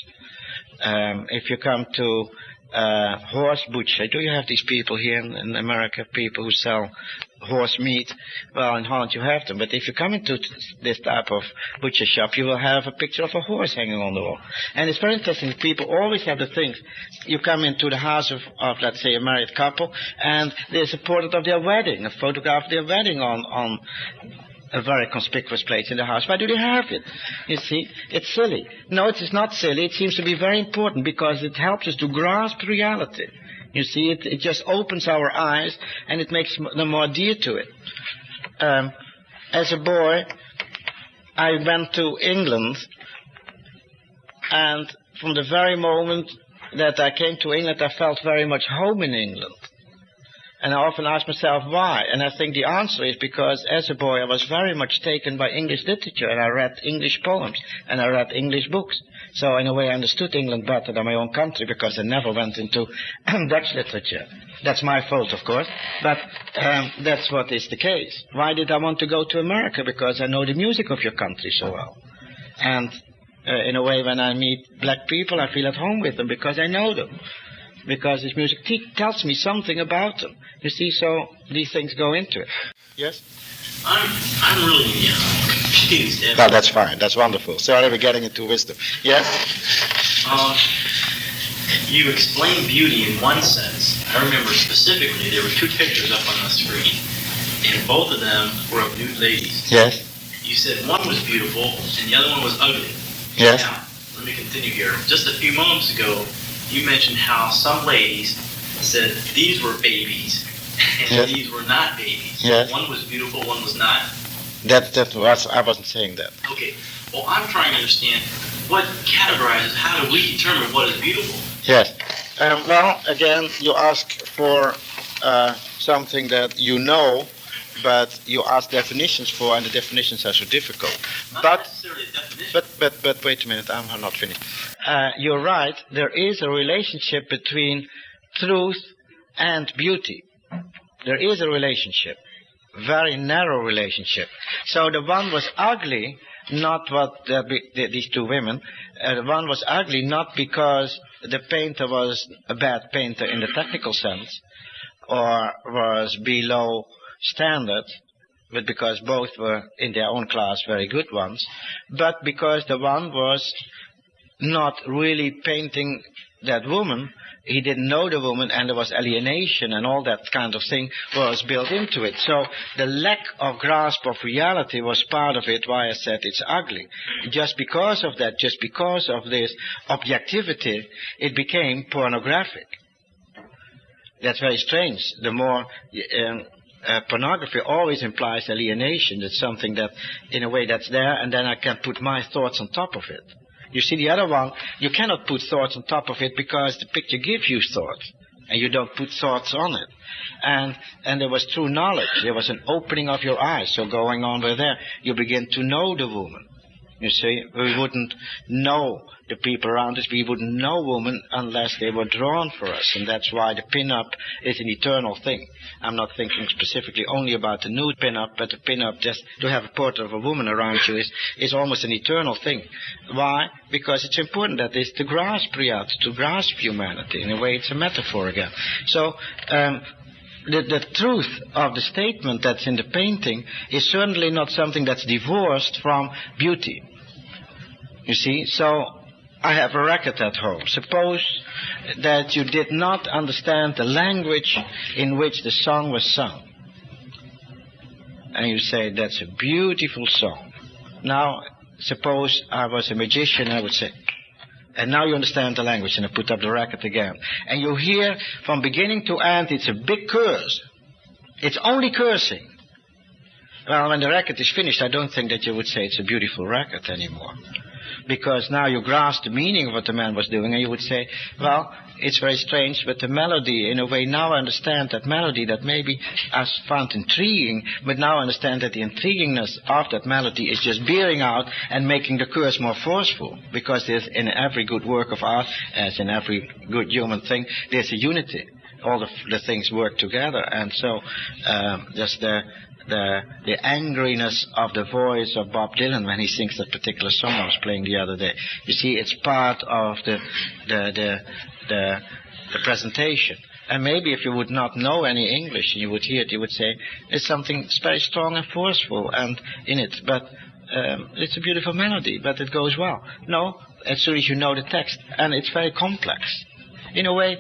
If you come to horse butcher, do you have these people here in America, people who sell horse meat? Well, in Holland you have them, but if you come into this type of butcher shop, you will have a picture of a horse hanging on the wall. And it's very interesting, people always have the things. You come into the house of let's say, a married couple, and there's a portrait of their wedding, a photograph of their wedding on a very conspicuous place in the house. Why do they have it? You see, it's silly. No, it is not silly. It seems to be very important because it helps us to grasp reality. You see, it just opens our eyes and it makes them more dear to it. As a boy, I went to England, and from the very moment that I came to England, I felt very much home in England. And I often ask myself why. And I think the answer is because as a boy I was very much taken by English literature, and I read English poems, and I read English books. So in a way I understood England better than my own country, because I never went into Dutch literature. That's my fault, of course, but that's what is the case. Why did I want to go to America? Because I know the music of your country so well. And in a way, when I meet black people, I feel at home with them because I know them. Because this music tells me something about them. You see, so these things go into it. Yes? I'm really confused. No, that's fine. That's wonderful. Sorry, we're getting into wisdom. Yes? You explain beauty in one sense. I remember specifically there were two pictures up on the screen, and both of them were of nude ladies. Yes. You said one was beautiful and the other one was ugly. Yes. Now, let me continue here. Just a few moments ago, you mentioned how some ladies said these were babies and yes. these were not babies. Yes. One was beautiful, one was not. I wasn't saying that. Okay. Well, I'm trying to understand what categorizes, how do we determine what is beautiful? Yes. Well, again, you ask for something that you know, but you ask definitions for, and the definitions are so difficult. Not necessarily a definition. But wait a minute, I'm not finished. You're right, there is a relationship between truth and beauty. There is a relationship, very narrow relationship. So the one was ugly, not what these two women, the one was ugly not because the painter was a bad painter in the technical sense, or was below standard, but because both were in their own class very good ones, but because the one was not really painting that woman. He didn't know the woman, and there was alienation, and all that kind of thing was built into it. So the lack of grasp of reality was part of it, why I said it's ugly. Just because of that, just because of this objectivity, it became pornographic. That's very strange. The more pornography always implies alienation. It's something that, in a way, that's there, and then I can put my thoughts on top of it. You see, the other one, you cannot put thoughts on top of it because the picture gives you thoughts, and you don't put thoughts on it. And there was true knowledge. There was an opening of your eyes. So going on with there, you begin to know the woman. You see, we wouldn't know the people around us. We wouldn't know women unless they were drawn for us. And that's why the pin-up is an eternal thing. I'm not thinking specifically only about the nude pin-up, but the pin-up, just to have a portrait of a woman around you, is almost an eternal thing. Why? Because it's important that is to grasp reality, to grasp humanity. In a way, it's a metaphor again. So, the truth of the statement that's in the painting is certainly not something that's divorced from beauty. You see, so I have a record at home. Suppose that you did not understand the language in which the song was sung. And you say, that's a beautiful song. Now, suppose I was a magician, I would say, and now you understand the language, and I put up the record again. And you hear from beginning to end, it's a big curse. It's only cursing. Well, when the record is finished, I don't think that you would say it's a beautiful record anymore. Because now you grasp the meaning of what the man was doing, and you would say, well, it's very strange, but the melody, in a way, now I understand that melody that maybe I found intriguing, but now I understand that the intriguingness of that melody is just bearing out and making the curse more forceful. Because there's, in every good work of art, as in every good human thing, there's a unity. All the things work together, and so just the angriness of the voice of Bob Dylan when he sings that particular song I was playing the other day. You see, it's part of the presentation. And maybe if you would not know any English and you would hear it, you would say, it's something very strong and forceful and in it, but it's a beautiful melody, but it goes well. No, as soon as you know the text, and it's very complex. In a way,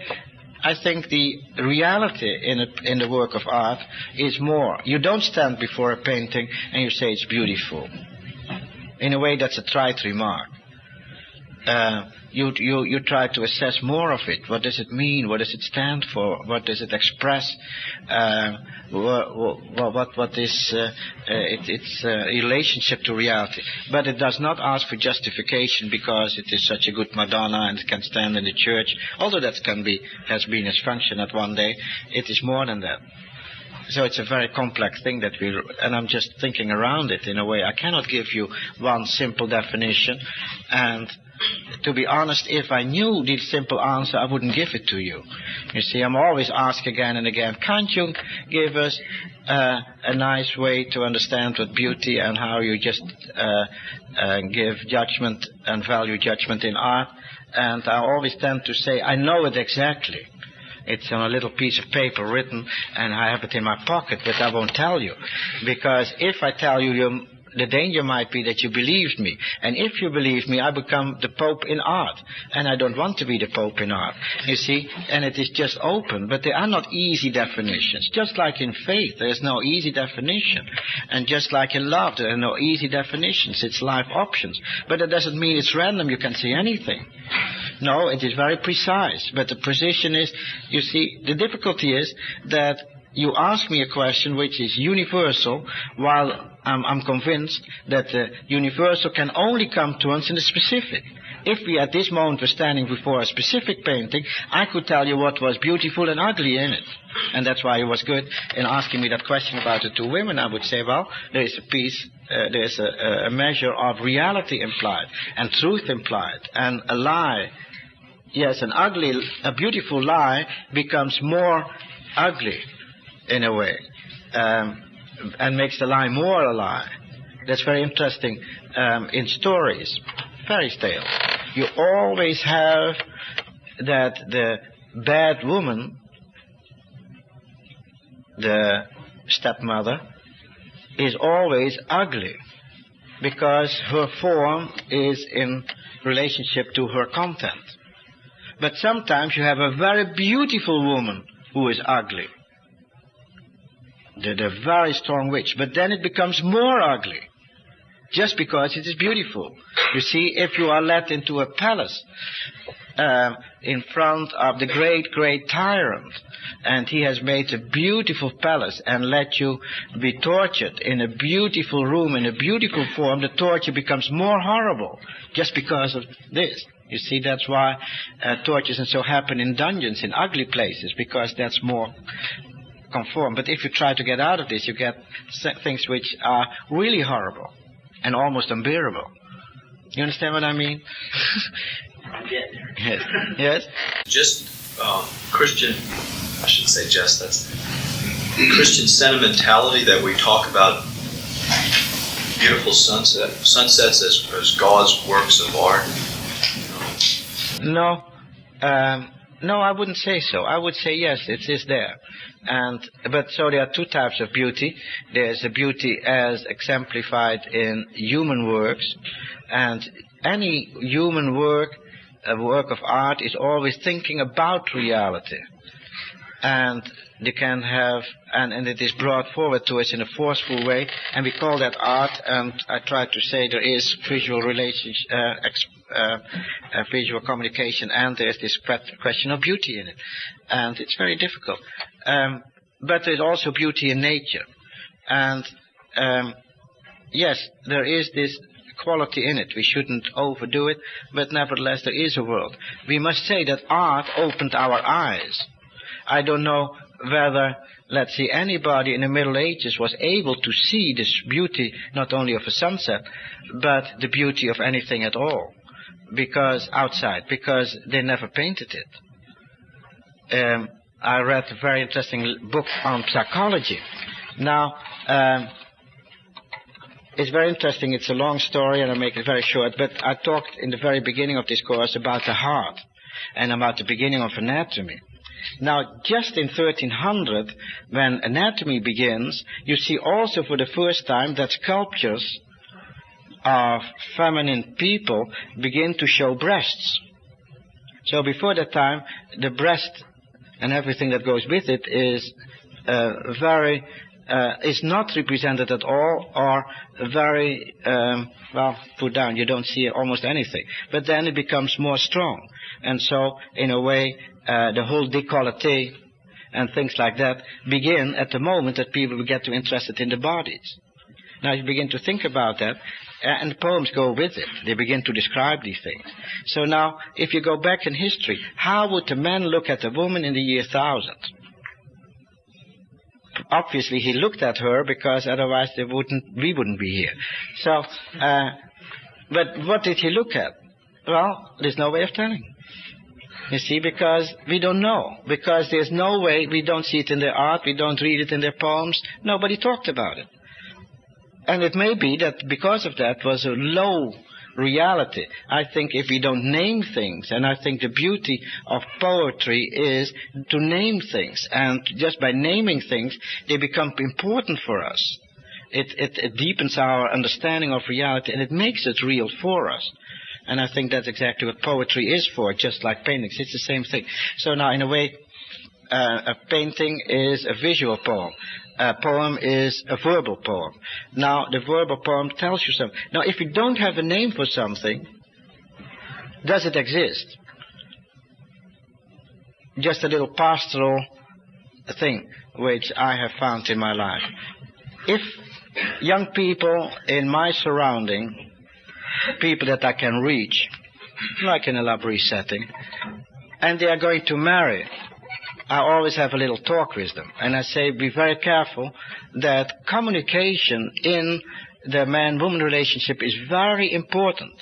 I think the reality in the work of art is more. You don't stand before a painting and you say it's beautiful. In a way, that's a trite remark. You try to assess more of it. What does it mean? What does it stand for? What does it express? What is its relationship to reality? But it does not ask for justification because it is such a good Madonna and it can stand in the church. Although that has been its function at one day, it is more than that. So it's a very complex thing and I'm just thinking around it in a way. I cannot give you one simple definition, and to be honest, if I knew the simple answer, I wouldn't give it to you. You see, I'm always asked again and again, can't you give us a nice way to understand what beauty and how you just give judgment and value judgment in art? And I always tend to say, I know it exactly. It's on a little piece of paper written, and I have it in my pocket, but I won't tell you. Because if I tell you, the danger might be that you believed me. And if you believe me, I become the Pope in art. And I don't want to be the Pope in art. You see, and it is just open. But there are not easy definitions. Just like in faith, there is no easy definition. And just like in love, there are no easy definitions. It's life options. But that doesn't mean it's random. You can see anything. No, it is very precise. But the precision is, you see, the difficulty is that you ask me a question which is universal, while I'm convinced that the universal can only come to us in the specific. If we at this moment were standing before a specific painting, I could tell you what was beautiful and ugly in it. And that's why it was good in asking me that question about the two women. I would say, well, there is a piece, there's a measure of reality implied, and truth implied, and a lie. Yes, a beautiful lie becomes more ugly in a way, and makes the lie more a lie. That's very interesting in stories, fairy tales. You always have that the bad woman, the stepmother, is always ugly, because her form is in relationship to her content. But sometimes you have a very beautiful woman who is ugly. They're a very strong witch, but then it becomes more ugly, just because it is beautiful. You see, if you are let into a palace in front of the great, great tyrant, and he has made a beautiful palace and let you be tortured in a beautiful room, in a beautiful form, the torture becomes more horrible just because of this. You see, that's why tortures and so happen in dungeons, in ugly places, because that's more conform. But if you try to get out of this, you get things which are really horrible and almost unbearable. You understand what I mean? Yes. Yes? Just Christian, I shouldn't say just, that's Christian sentimentality that we talk about beautiful sunsets as God's works of art. No. No, I wouldn't say so. I would say yes, it is there. But so there are two types of beauty. There's a beauty as exemplified in human works, and any human work, a work of art, is always thinking about reality. And they can have, and it is brought forward to us in a forceful way, and we call that art. And I try to say there is visual relationship, visual communication, and there's this question of beauty in it, and it's very difficult. But there's also beauty in nature, and yes, there is this quality in it. We shouldn't overdo it, but nevertheless there is a world. We must say that art opened our eyes. I don't know whether, let's see, anybody in the Middle Ages was able to see this beauty, not only of a sunset, but the beauty of anything at all, because they never painted it. I read a very interesting book on psychology. Now, it's very interesting. It's a long story, and I'll make it very short, but I talked in the very beginning of this course about the heart and about the beginning of anatomy. Now, just in 1300, when anatomy begins, you see also for the first time that sculptures of feminine people begin to show breasts. So before that time, the breast and everything that goes with it is is not represented at all, or very, put down. You don't see almost anything. But then it becomes more strong. And so, in a way, the whole décolleté and things like that begin at the moment that people get too interested in the bodies. Now you begin to think about that, and the poems go with it. They begin to describe these things. So now, if you go back in history, how would the man look at a woman in the year 1000? Obviously, he looked at her, because otherwise we wouldn't be here. So, but what did he look at? Well, there's no way of telling. You see, because we don't know. Because there's no way, we don't see it in their art, we don't read it in their poems, nobody talked about it. And it may be that because of that was a low reality. I think if we don't name things, and I think the beauty of poetry is to name things, and just by naming things, they become important for us. It deepens our understanding of reality, and it makes it real for us. And I think that's exactly what poetry is for, just like paintings. It's the same thing. So now, in a way, a painting is a visual poem. A poem is a verbal poem. Now, the verbal poem tells you something. Now, if you don't have a name for something, does it exist? Just a little pastoral thing which I have found in my life. If young people in my surrounding, people that I can reach, like in a library setting, and they are going to marry, I always have a little talk with them. And I say, be very careful that communication in the man-woman relationship is very important.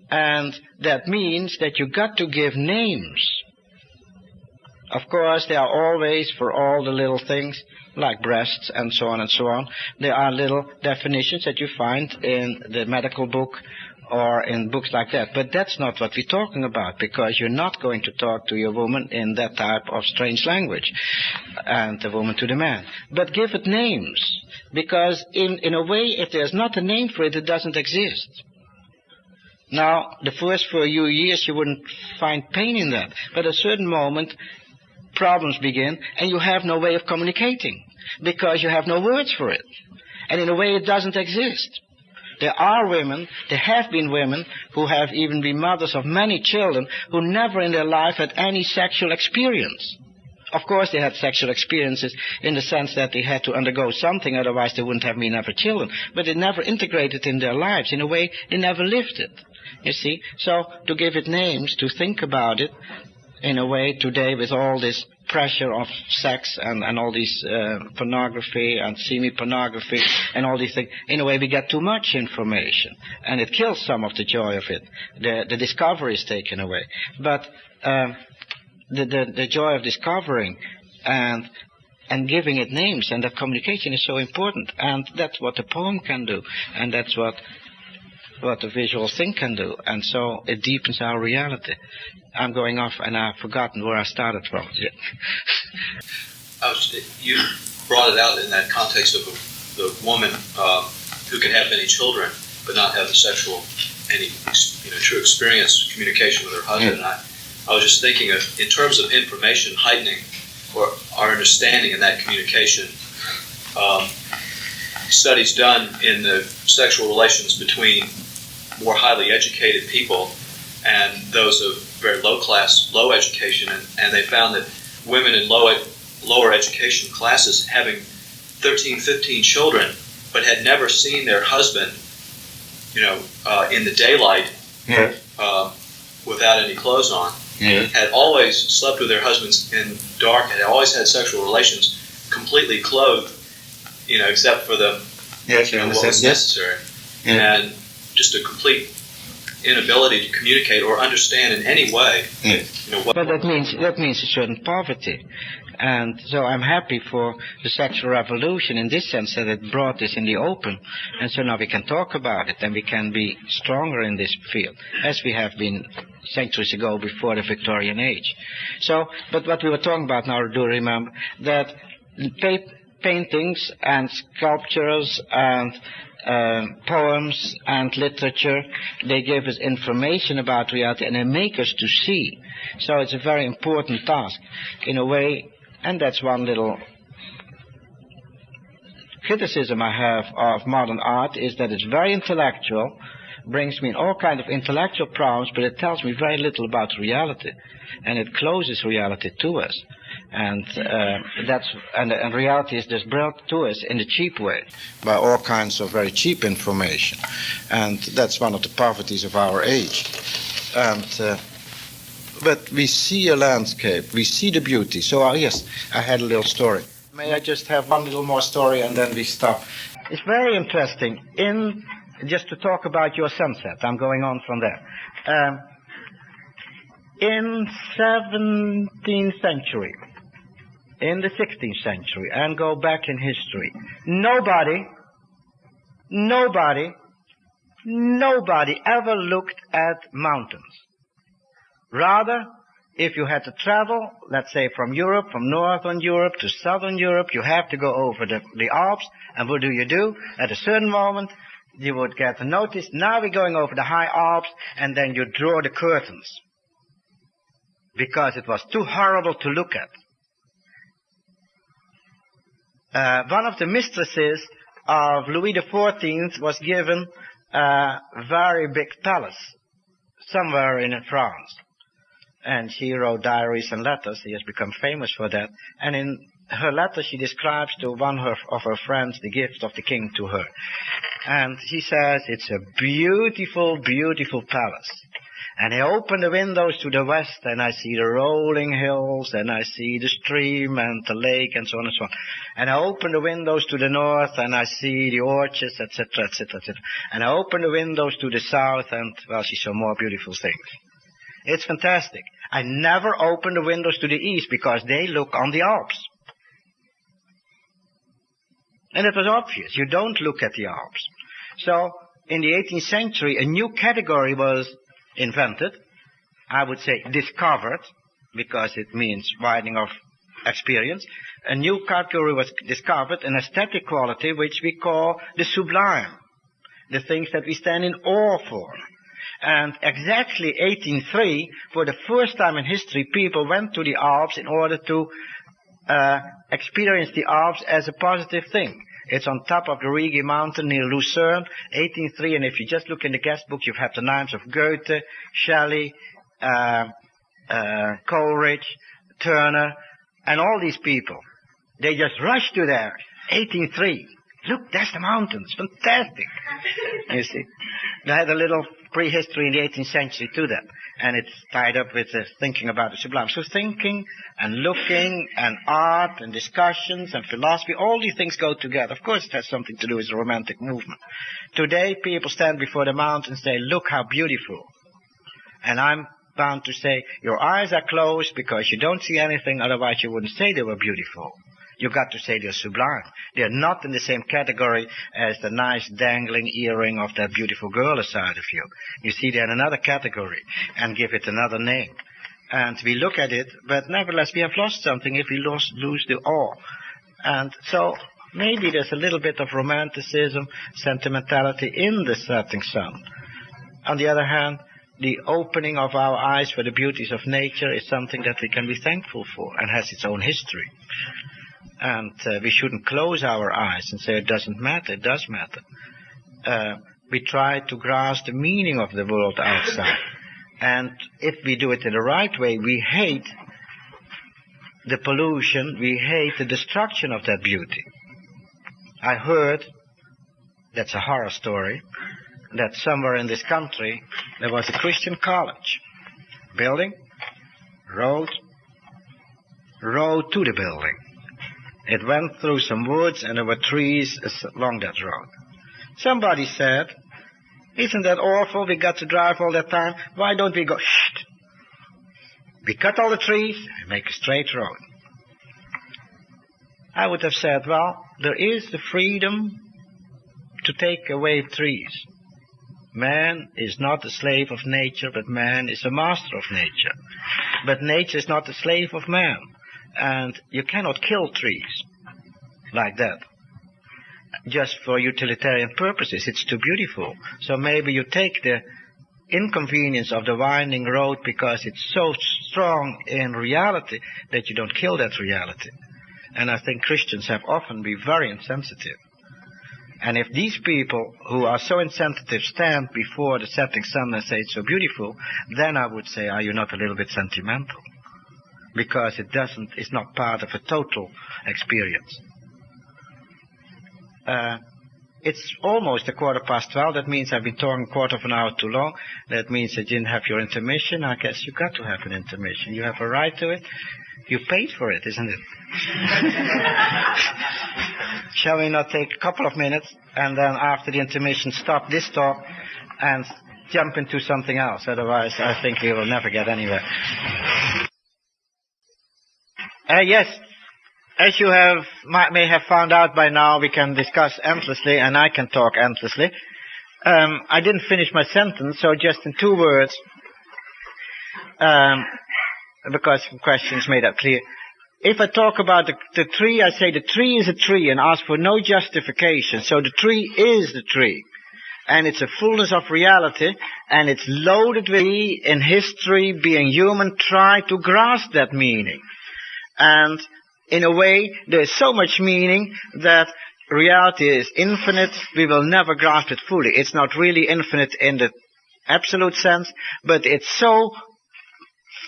And that means that you got to give names. Of course, there are always, for all the little things, like breasts and so on, there are little definitions that you find in the medical book or in books like that. But that's not what we're talking about, because you're not going to talk to your woman in that type of strange language, and the woman to the man. But give it names, because in a way, if there's not a name for it, it doesn't exist. Now, the first few years you wouldn't find pain in that, but at a certain moment, problems begin, and you have no way of communicating, because you have no words for it. And in a way, it doesn't exist. There are women, there have been women, who have even been mothers of many children, who never in their life had any sexual experience. Of course, they had sexual experiences in the sense that they had to undergo something, otherwise they wouldn't have been ever children. But they never integrated in their lives. In a way, they never lived it. You see? So, to give it names, to think about it, in a way, today, with all this pressure of sex and all this pornography and semi-pornography and all these things, in a way, we get too much information. And it kills some of the joy of it. The discovery is taken away. But the joy of discovering and giving it names, and that communication is so important. And that's what the poem can do. And that's what the visual thing can do, and so it deepens our reality. I'm going off, and I've forgotten where I started from. You brought it out in that context of the woman who can have many children but not have any true experience, communication with her husband. Yeah. I was just thinking of, in terms of information heightening or our understanding in that communication. Studies done in the sexual relations between more highly educated people and those of very low education, and they found that women in lower education classes having 13, 15 children, but had never seen their husband, in the daylight, without any clothes on, had always slept with their husbands in dark, had always had sexual relations completely clothed, except for what was necessary, and just a complete inability to communicate or understand in any way. But that means a certain poverty, and so I'm happy for the sexual revolution in this sense that it brought this in the open, and so now we can talk about it and we can be stronger in this field, as we have been centuries ago before the Victorian age. So, but what we were talking about now, do remember that paintings and sculptures and poems and literature, they give us information about reality and they make us to see. So it's a very important task in a way, and that's one little criticism I have of modern art, is that it's very intellectual, brings me in all kinds of intellectual problems, but it tells me very little about reality, and it closes reality to us. And and reality is just brought to us in a cheap way, by all kinds of very cheap information, and that's one of the poverties of our age. And but we see a landscape, we see the beauty. So yes, I had a little story. May I just have one little more story and then we stop? It's very interesting. Just to talk about your sunset, I'm going on from there. In 17th century, in the 16th century, and go back in history, nobody ever looked at mountains. Rather, if you had to travel, let's say from Europe, from northern Europe to southern Europe, you have to go over the Alps, and what do? At a certain moment, you would get a notice, now we're going over the high Alps, and then you draw the curtains, because it was too horrible to look at. One of the mistresses of Louis XIV was given a very big palace somewhere in France. And she wrote diaries and letters. She has become famous for that. And in her letter she describes to one of her friends the gift of the king to her. And she says, it's a beautiful, beautiful palace. And I open the windows to the west, and I see the rolling hills, and I see the stream and the lake, and so on and so on. And I open the windows to the north, and I see the orchards, etc., etc., etc. And I open the windows to the south, and, well, she saw more beautiful things. It's fantastic. I never open the windows to the east, because they look on the Alps. And it was obvious. You don't look at the Alps. So in the 18th century, a new category was invented. I would say discovered, because it means widening of experience. A new category was discovered, an aesthetic quality which we call the sublime, the things that we stand in awe for. And exactly 1803, for the first time in history, people went to the Alps in order to experience the Alps as a positive thing. It's on top of the Rigi mountain near Lucerne, 1803, and if you just look in the guest book, you have the names of Goethe, Shelley, Coleridge, Turner, and all these people. They just rushed to there, 1803. Look, that's the mountains, fantastic. You see, they had a little prehistory in the 18th century to that, and it's tied up with thinking about the sublime. So thinking and looking and art and discussions and philosophy, all these things go together. Of course, it has something to do with the Romantic movement. Today, people stand before the mountains and say, look how beautiful. And I'm bound to say, your eyes are closed because you don't see anything, otherwise you wouldn't say they were beautiful. You got to say they're sublime. They're not in the same category as the nice dangling earring of that beautiful girl aside of you. You see, they're in another category and give it another name. And we look at it, but nevertheless we have lost something if we lose the awe. And so maybe there's a little bit of romanticism, sentimentality in the setting sun. On the other hand, the opening of our eyes for the beauties of nature is something that we can be thankful for and has its own history. And we shouldn't close our eyes and say it doesn't matter. It does matter. We try to grasp the meaning of the world outside. And if we do it in the right way, we hate the pollution, we hate the destruction of that beauty. I heard, that's a horror story, that somewhere in this country there was a Christian college. Building, road to the building. It went through some woods and there were trees along that road. Somebody said, isn't that awful? We got to drive all that time. Why don't we go, shh. We cut all the trees and make a straight road. I would have said, well, there is the freedom to take away trees. Man is not a slave of nature, but man is a master of nature. But nature is not a slave of man. And you cannot kill trees like that, just for utilitarian purposes. It's too beautiful. So maybe you take the inconvenience of the winding road because it's so strong in reality that you don't kill that reality. And I think Christians have often been very insensitive. And if these people who are so insensitive stand before the setting sun and say it's so beautiful, then I would say, are you not a little bit sentimental? Because it's not part of a total experience. It's almost 12:15. That means I've been talking a quarter of an hour too long. That means that you didn't have your intermission. I guess you got to have an intermission. You have a right to it. You paid for it, isn't it? Shall we not take a couple of minutes and then after the intermission stop this talk and jump into something else? Otherwise, I think we will never get anywhere. Yes, as you may have found out by now, we can discuss endlessly, and I can talk endlessly. I didn't finish my sentence, so just in 2 words, because some questions made that clear. If I talk about the tree, I say the tree is a tree and ask for no justification. So the tree is the tree. And it's a fullness of reality, and it's loaded with in history, being human, try to grasp that meaning. And in a way, there's so much meaning that reality is infinite. We will never grasp it fully. It's not really infinite in the absolute sense, but it's so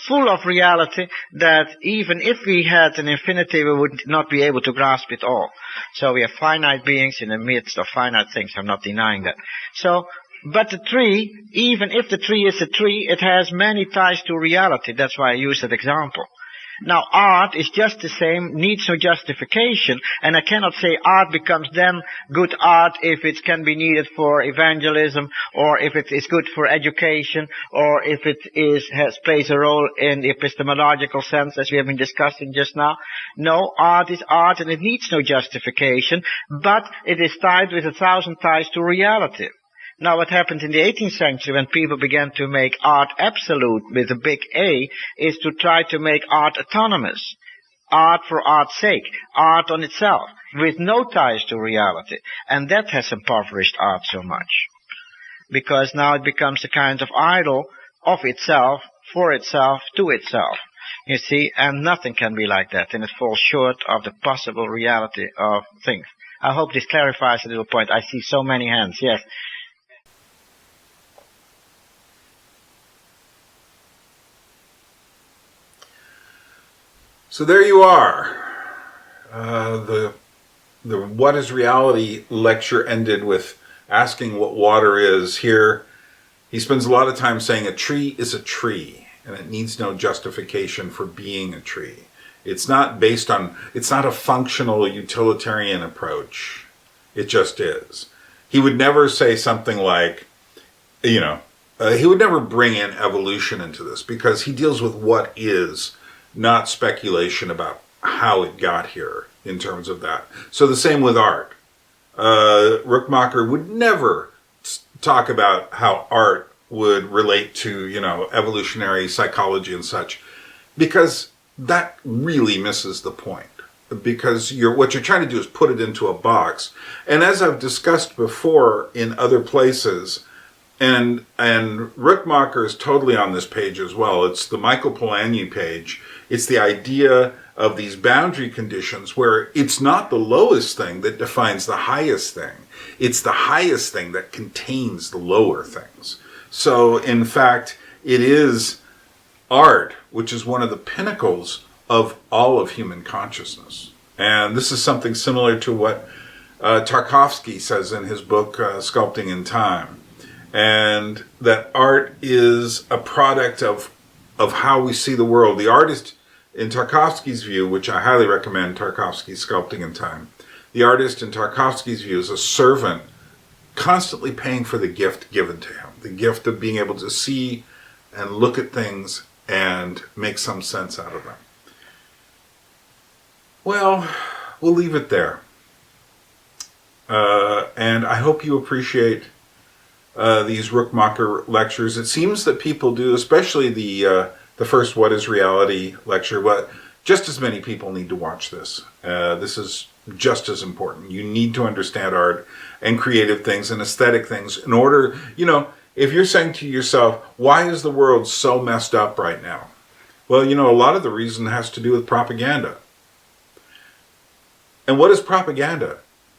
full of reality that even if we had an infinity, we would not be able to grasp it all. So we are finite beings in the midst of finite things. I'm not denying that. But the tree, even if the tree is a tree, it has many ties to reality. That's why I use that example. Now, art is just the same, needs no justification, and I cannot say art becomes then good art if it can be needed for evangelism, or if it is good for education, or if it plays a role in the epistemological sense, as we have been discussing just now. No, art is art, and it needs no justification, but it is tied with 1,000 ties to reality. Now, what happened in the 18th century when people began to make art absolute with a big A is to try to make art autonomous. Art for art's sake, art on itself, with no ties to reality. And that has impoverished art so much. Because now it becomes a kind of idol of itself, for itself, to itself. You see, and nothing can be like that, and it falls short of the possible reality of things. I hope this clarifies a little point. I see so many hands, yes. So there you are. The What is Reality lecture ended with asking what water is. Here, he spends a lot of time saying a tree is a tree, and it needs no justification for being a tree. It's not based on, it's not a functional utilitarian approach. It just is. He would never say something like, he would never bring in evolution into this, because he deals with what is, not speculation about how it got here in terms of that. So the same with art. Rookmaaker would never talk about how art would relate to, evolutionary psychology and such, because that really misses the point. Because what you're trying to do is put it into a box. And as I've discussed before in other places, and Rookmaaker is totally on this page as well. It's the Michael Polanyi page. It's the idea of these boundary conditions where it's not the lowest thing that defines the highest thing. It's the highest thing that contains the lower things. So, in fact, it is art, which is one of the pinnacles of all of human consciousness. And this is something similar to what Tarkovsky says in his book, Sculpting in Time. And that art is a product of how we see the world. The artist, in Tarkovsky's view, which I highly recommend Tarkovsky's Sculpting in Time, the artist in Tarkovsky's view is a servant constantly paying for the gift given to him, the gift of being able to see and look at things and make some sense out of them. Well, we'll leave it there. And I hope you appreciate these Rookmaaker lectures. It seems that people do, especially the first What is Reality lecture, but just as many people need to watch this. This is just as important. You need to understand art and creative things and aesthetic things in order, if you're saying to yourself, why is the world so messed up right now? Well, a lot of the reason has to do with propaganda. And what is propaganda?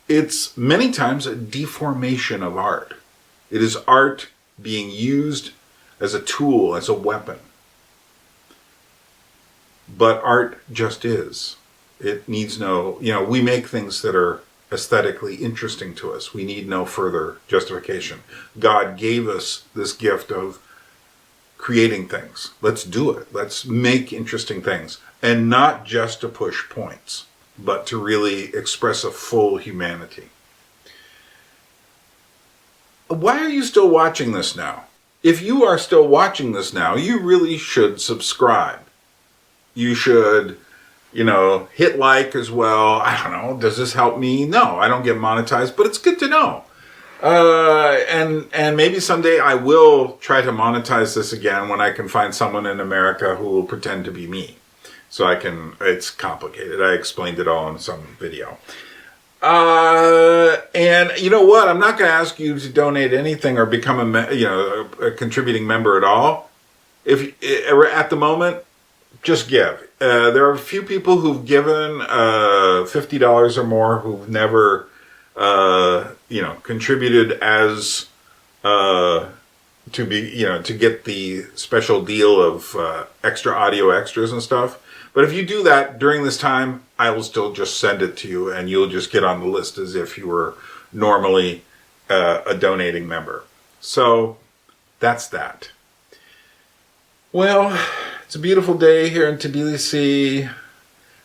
It's many times a deformation of art. It is art being used as a tool, as a weapon. But art just is. It needs no, we make things that are aesthetically interesting to us. We need no further justification. God gave us this gift of creating things. Let's do it. Let's make interesting things. And not just to push points, but to really express a full humanity. Why are you still watching this now? If you are still watching this now, you really should subscribe. You should, hit like as well. I don't know, does this help me? No, I don't get monetized, but it's good to know. And maybe someday I will try to monetize this again when I can find someone in America who will pretend to be me. So it's complicated. I explained it all in some video. And you know what? I'm not going to ask you to donate anything or become a contributing member at all. If at the moment, just give. There are a few people who've given $50 or more who've never, contributed as to get the special deal of extra audio extras and stuff. But if you do that during this time, I will still just send it to you, and you'll just get on the list as if you were normally a donating member. So that's that. Well, it's a beautiful day here in Tbilisi.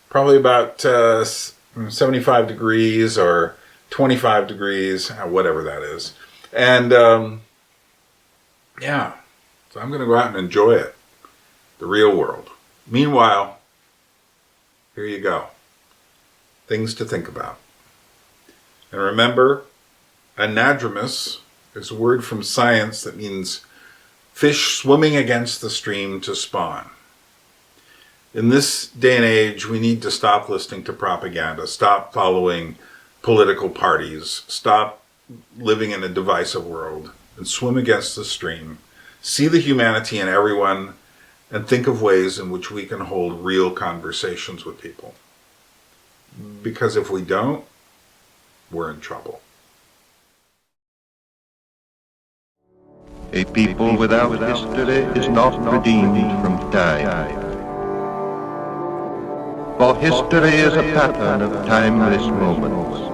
Probably about 75 degrees or 25 degrees, whatever that is. And so I'm going to go out and enjoy it, the real world. Meanwhile, here you go. Things to think about. And remember, anadromous There's a word from science that means fish swimming against the stream to spawn. In this day and age, we need to stop listening to propaganda, stop following political parties, stop living in a divisive world, and swim against the stream. See the humanity in everyone, and think of ways in which we can hold real conversations with people. Because if we don't, we're in trouble. A people without history is not redeemed from time. For history is a pattern of timeless moments.